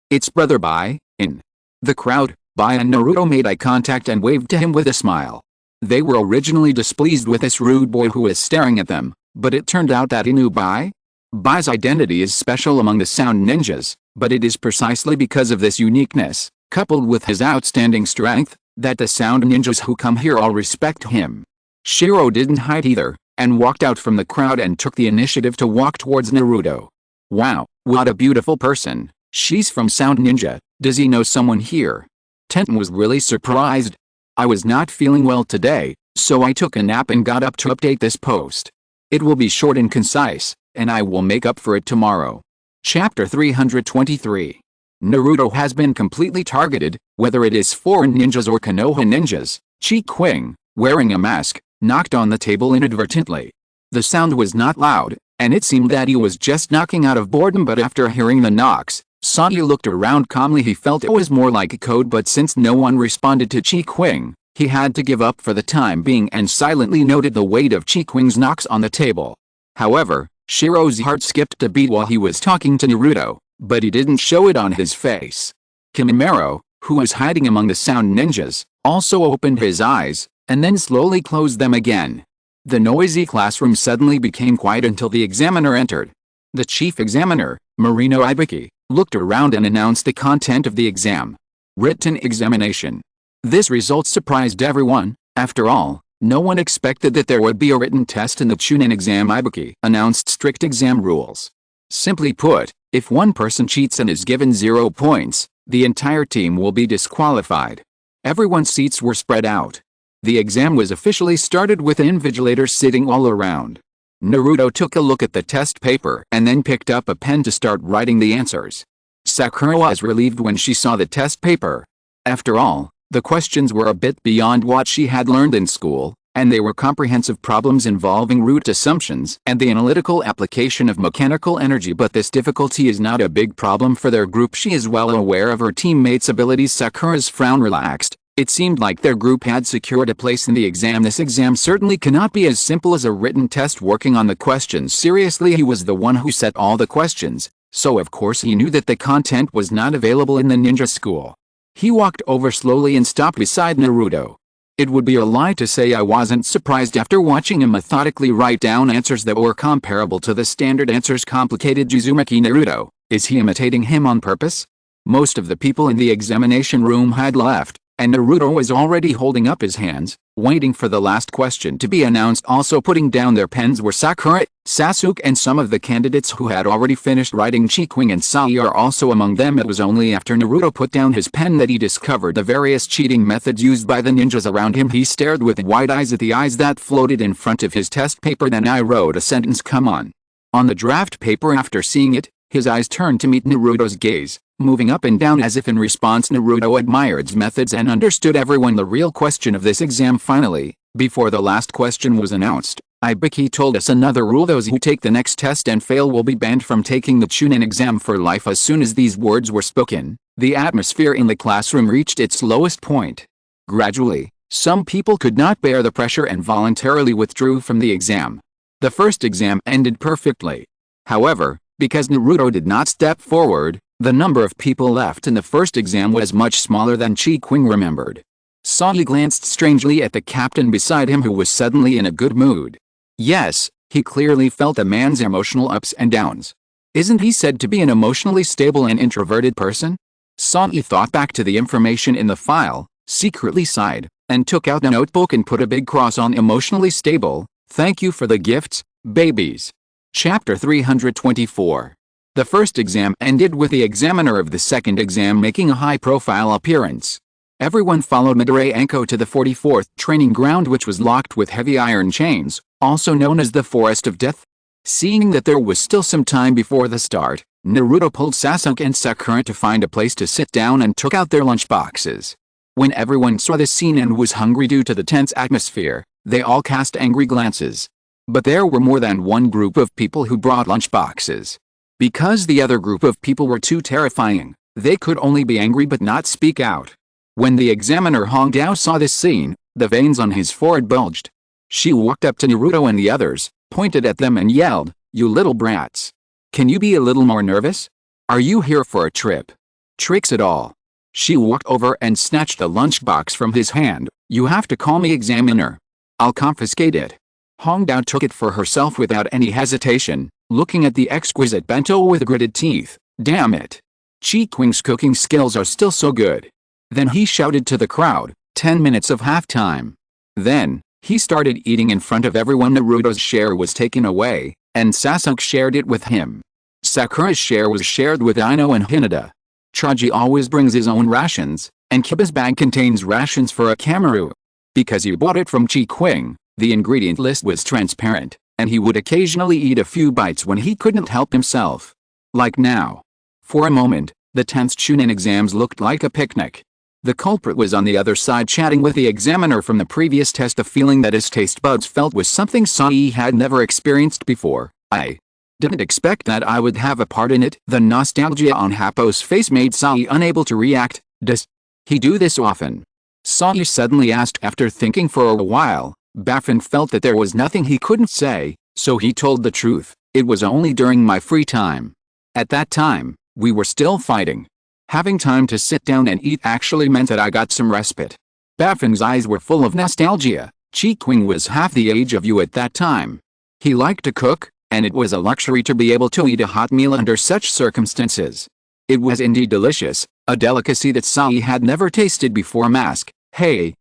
It's Brother Bai, in the crowd. Bai and Naruto made eye contact and waved to him with a smile. They were originally displeased with this rude boy who was staring at them, but it turned out that he knew Bai. Bai's identity is special among the sound ninjas, but it is precisely because of this uniqueness, coupled with his outstanding strength, that the sound ninjas who come here all respect him. Shiro didn't hide either, and walked out from the crowd and took the initiative to walk towards Naruto. Wow, what a beautiful person. She's from Sound Ninja. Does he know someone here? Tenten was really surprised. I was not feeling well today, so I took a nap and got up to update this post. It will be short and concise, and I will make up for it tomorrow. Chapter 323. Naruto has been completely targeted, whether it is foreign ninjas or Konoha ninjas. Qing, wearing a mask, knocked on the table inadvertently. The sound was not loud, and it seemed that he was just knocking out of boredom, but after hearing the knocks, Sasuke looked around calmly. He felt it was more like a code, but since no one responded to Qing, he had to give up for the time being and silently noted the weight of Qing's knocks on the table. However, Shiro's heart skipped a beat while he was talking to Naruto. but he didn't show it on his face. Kimimaro, who was hiding among the sound ninjas, also opened his eyes, and then slowly closed them again. The noisy classroom suddenly became quiet until the examiner entered. The chief examiner, Marino Ibiki, looked around and announced the content of the exam. Written examination. This result surprised everyone. After all, no one expected that there would be a written test in the Chunin exam. Ibiki announced strict exam rules. Simply put, if one person cheats and is given 0 points, the entire team will be disqualified. Everyone's seats were spread out. The exam was officially started with invigilators sitting all around. Naruto took a look at the test paper and then picked up a pen to start writing the answers. Sakura was relieved when she saw the test paper. After all, the questions were a bit beyond what she had learned in school, and they were comprehensive problems involving root assumptions and the analytical application of mechanical energy. But this difficulty is not a big problem for their group. She is well aware of her teammates' abilities. Sakura's frown relaxed. It seemed like their group had secured a place in the exam. This exam certainly cannot be as simple as a written test. Working on the questions seriously, he was the one who set all the questions, so of course he knew that the content was not available in the ninja school. He walked over slowly and stopped beside Naruto. It would be a lie to say I wasn't surprised after watching him methodically write down answers that were comparable to the standard answers. Complicated Uzumaki. Naruto, is he imitating him on purpose? Most of the people in the examination room had left, and Naruto was already holding up his hands, waiting for the last question to be announced. Also putting down their pens were Sakura, Sasuke, and some of the candidates who had already finished writing. Qing and Sai are also among them. It was only after Naruto put down his pen that he discovered the various cheating methods used by the ninjas around him. He stared with wide eyes at the eyes that floated in front of his test paper. Then I wrote a sentence, "Come on." On the draft paper. After seeing it, his eyes turned to meet Naruto's gaze, moving up and down as if in response. Naruto admired his methods and understood everyone the real question of this exam. Finally, before the last question was announced, Ibiki told us another rule: those who take the next test and fail will be banned from taking the Chunin exam for life. As soon as these words were spoken, the atmosphere in the classroom reached its lowest point. Gradually, some people could not bear the pressure and voluntarily withdrew from the exam. The first exam ended perfectly. However, because Naruto did not step forward, the number of people left in the first exam was much smaller than Qing remembered. Sai glanced strangely at the captain beside him, who was suddenly in a good mood. Yes, he clearly felt a man's emotional ups and downs. Isn't he said to be an emotionally stable and introverted person? Sai thought back to the information in the file, secretly sighed, and took out a notebook and put a big cross on emotionally stable. Thank you for the gifts, babies. Chapter 324. The first exam ended with the examiner of the second exam making a high-profile appearance. Everyone followed Midori Anko to the 44th training ground, which was locked with heavy iron chains, also known as the Forest of Death. Seeing that there was still some time before the start, Naruto pulled Sasuke and Sakura to find a place to sit down and took out their lunchboxes. When everyone saw this scene and was hungry due to the tense atmosphere, they all cast angry glances. But there were more than one group of people who brought lunchboxes. Because the other group of people were too terrifying, they could only be angry but not speak out. When the examiner Hong Dao saw this scene, the veins on his forehead bulged. She walked up to Naruto and the others, pointed at them and yelled, "You little brats! Can you be a little more nervous? Are you here for a trip? Tricks at all?" She walked over and snatched the lunchbox from his hand. "You have to call me examiner. I'll confiscate it." Hong Dao took it for herself without any hesitation, looking at the exquisite bento with gritted teeth. Damn it! Qing's cooking skills are still so good. Then he shouted to the crowd, 10 minutes of halftime. Then, he started eating in front of everyone. Naruto's share was taken away, and Sasuke shared it with him. Sakura's share was shared with Ino and Hinata. Choji always brings his own rations, and Kiba's bag contains rations for Akamaru. Because he bought it from Qing, the ingredient list was transparent, and he would occasionally eat a few bites when he couldn't help himself. Like now. For a moment, the tense Chunin exams looked like a picnic. The culprit was on the other side chatting with the examiner from the previous test. The feeling that his taste buds felt was something Sai had never experienced before. I didn't expect that I would have a part in it. The nostalgia on Happo's face made Sai unable to react. Does he do this often? Sai suddenly asked after thinking for a while. Baffin felt that there was nothing he couldn't say, so he told the truth. It was only during my free time. At that time, We were still fighting. Having time to sit down and eat actually meant that I got some respite. Bafeng's eyes were full of nostalgia. Qing was half the age of you at that time. He liked to cook, and it was a luxury to be able to eat a hot meal under such circumstances. It was indeed delicious, a delicacy that Sai had never tasted before. Mask, hey,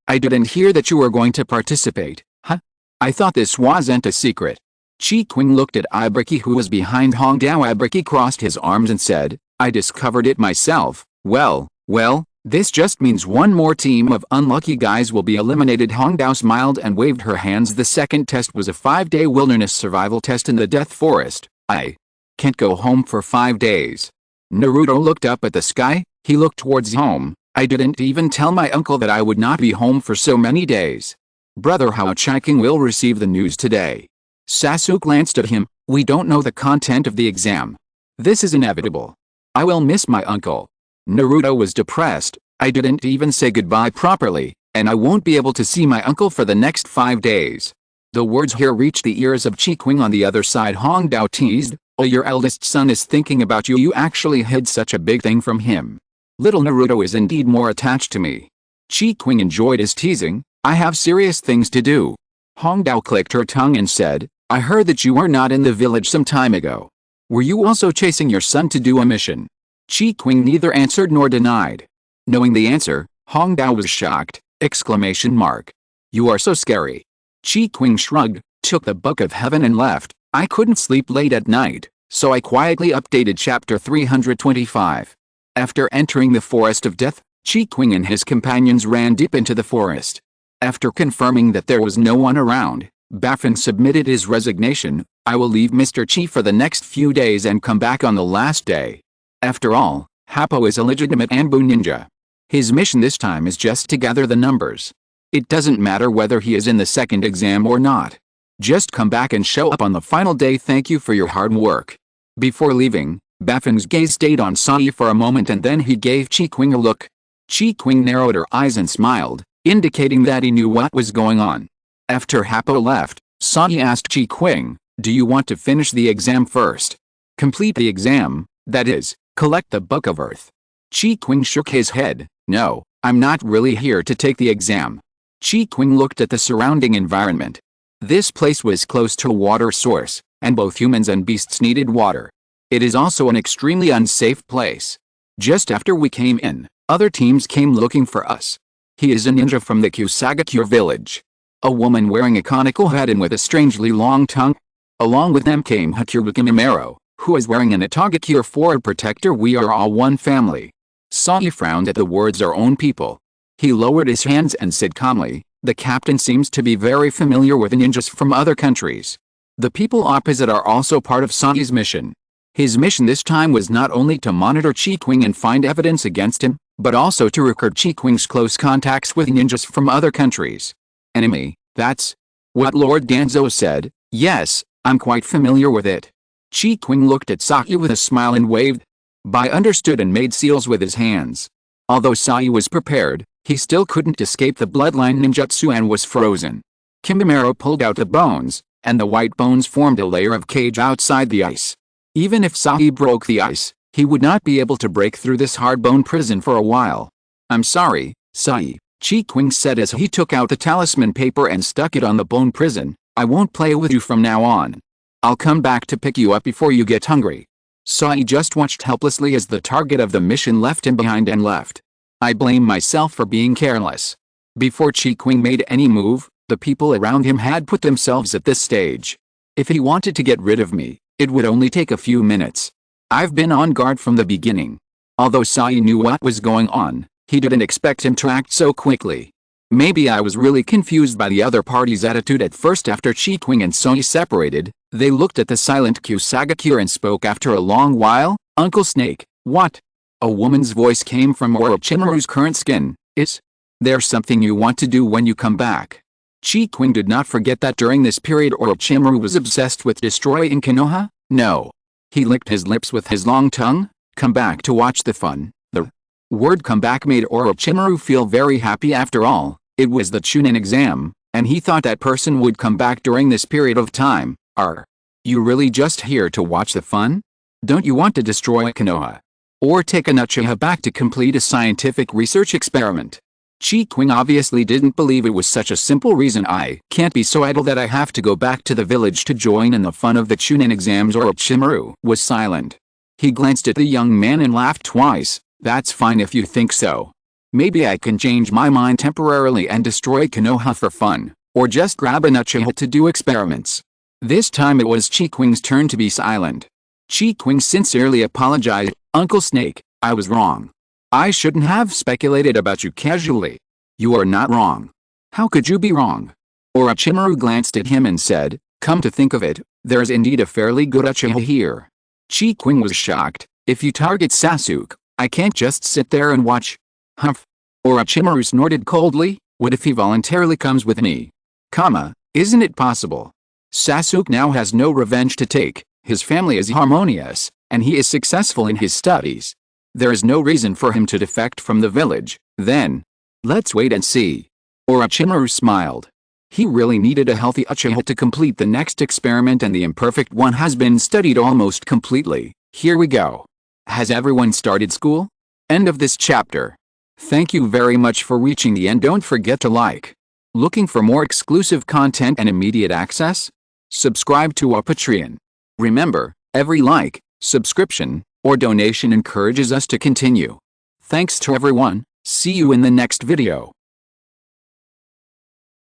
I didn't hear that you were going to participate, huh? I thought this wasn't a secret. Qing looked at Ibriki, who was behind Hongdao. Ibriki crossed his arms and said, I discovered it myself. Well, this just means one more team of unlucky guys will be eliminated. Hongdao smiled and waved her hands. The second test was a 5-day wilderness survival test in the Death Forest. I can't go home for 5 days. Naruto looked up at the sky. He looked towards home. I didn't even tell my uncle that I would not be home for so many days. Brother, how Qing will receive the news today? Sasuke glanced at him. We don't know the content of the exam. This is inevitable. I will miss my uncle. Naruto was depressed. I didn't even say goodbye properly, and I won't be able to see my uncle for the next 5 days. The words here reached the ears of Qing on the other side. Hongdao teased, oh, your eldest son is thinking about you. You actually hid such a big thing from him. Little Naruto is indeed more attached to me. Qing enjoyed his teasing. I have serious things to do. Hongdao clicked her tongue and said, I heard that you were not in the village some time ago. Were you also chasing your son to do a mission? Qing neither answered nor denied. Knowing the answer, Hongdao was shocked, ! You are so scary. Qing shrugged, took the book of heaven and left. I couldn't sleep late at night, so I quietly updated chapter 325. After entering the forest of death, Qing and his companions ran deep into the forest. After confirming that there was no one around, Bafeng submitted his resignation. I will leave Mr. Chi for the next few days and come back on the last day. After all, Happo is a legitimate Anbu ninja. His mission this time is just to gather the numbers. It doesn't matter whether he is in the second exam or not. Just come back and show up on the final day. Thank you for your hard work. Before leaving, Bafeng's gaze stayed on Sai for a moment and then he gave Qing a look. Qing narrowed her eyes and smiled, indicating that he knew what was going on. After Happo left, Sai asked Qing, do you want to finish the exam first? Complete the exam, that is, collect the Book of Earth. Qing shook his head. No, I'm not really here to take the exam. Qing looked at the surrounding environment. This place was close to a water source, and both humans and beasts needed water. It is also an extremely unsafe place. Just after we came in, other teams came looking for us. He is a ninja from the Kusagakure village. A woman wearing a conical head and with a strangely long tongue. Along with them came Hakuru Kimimaro, who is wearing an Itagakure forward protector. We are all one family. Sai frowned at the words our own people. He lowered his hands and said calmly, the captain seems to be very familiar with ninjas from other countries. The people opposite are also part of Sai's mission. His mission this time was not only to monitor Qing and find evidence against him, but also to record Qing's close contacts with ninjas from other countries. Enemy, that's what Lord Danzo said. Yes, I'm quite familiar with it. Qing looked at Sai with a smile and waved. Bai understood and made seals with his hands. Although Sai was prepared, he still couldn't escape the bloodline ninjutsu and was frozen. Kimimaro pulled out the bones, and the white bones formed a layer of cage outside the ice. Even if Sai broke the ice, he would not be able to break through this hard bone prison for a while. I'm sorry, Sai, Qing said as he took out the talisman paper and stuck it on the bone prison. I won't play with you from now on. I'll come back to pick you up before you get hungry. Sai just watched helplessly as the target of the mission left him behind and left. I blame myself for being careless. Before Qing made any move, the people around him had put themselves at this stage. If he wanted to get rid of me, it would only take a few minutes. I've been on guard from the beginning. Although Sai knew what was going on, he didn't expect him to act so quickly. Maybe I was really confused by the other party's attitude at first. After Qing and Sai separated, they looked at the silent Kusagakure and spoke after a long while. Uncle Snake, what? A woman's voice came from Orochimaru's current skin. Is there something you want to do when you come back? Qing did not forget that during this period Orochimaru was obsessed with destroying Konoha. No. He licked his lips with his long tongue. Come back to watch the fun. The word come back made Orochimaru feel very happy. After all, it was the Chunin exam, and he thought that person would come back during this period of time. Are you really just here to watch the fun? Don't you want to destroy Konoha? Or take an Uchiha back to complete a scientific research experiment? Qing obviously didn't believe it was such a simple reason. I can't be so idle that I have to go back to the village to join in the fun of the Chunin exams. Orochimaru was silent. He glanced at the young man and laughed twice. That's fine if you think so. Maybe I can change my mind temporarily and destroy Konoha for fun, or just grab an Uchiha to do experiments. This time it was Qing's turn to be silent. Qing sincerely apologized. Uncle Snake, I was wrong. I shouldn't have speculated about you casually. You are not wrong. How could you be wrong? Orochimaru glanced at him and said, come to think of it, there's indeed a fairly good Uchiha here. Qing was shocked. If you target Sasuke, I can't just sit there and watch. Humph. Orochimaru snorted coldly. What if he voluntarily comes with me? Isn't it possible? Sasuke now has no revenge to take, his family is harmonious, and he is successful in his studies. There is no reason for him to defect from the village, then. Let's wait and see. Orochimaru smiled. He really needed a healthy Uchiha to complete the next experiment, and the imperfect one has been studied almost completely. Here we go. Has everyone started school? End of this chapter. Thank you very much for reaching the end. Don't forget to like. Looking for more exclusive content and immediate access? Subscribe to our Patreon. Remember, every like, subscription, or donation encourages us to continue. Thanks to everyone. See you in the next video.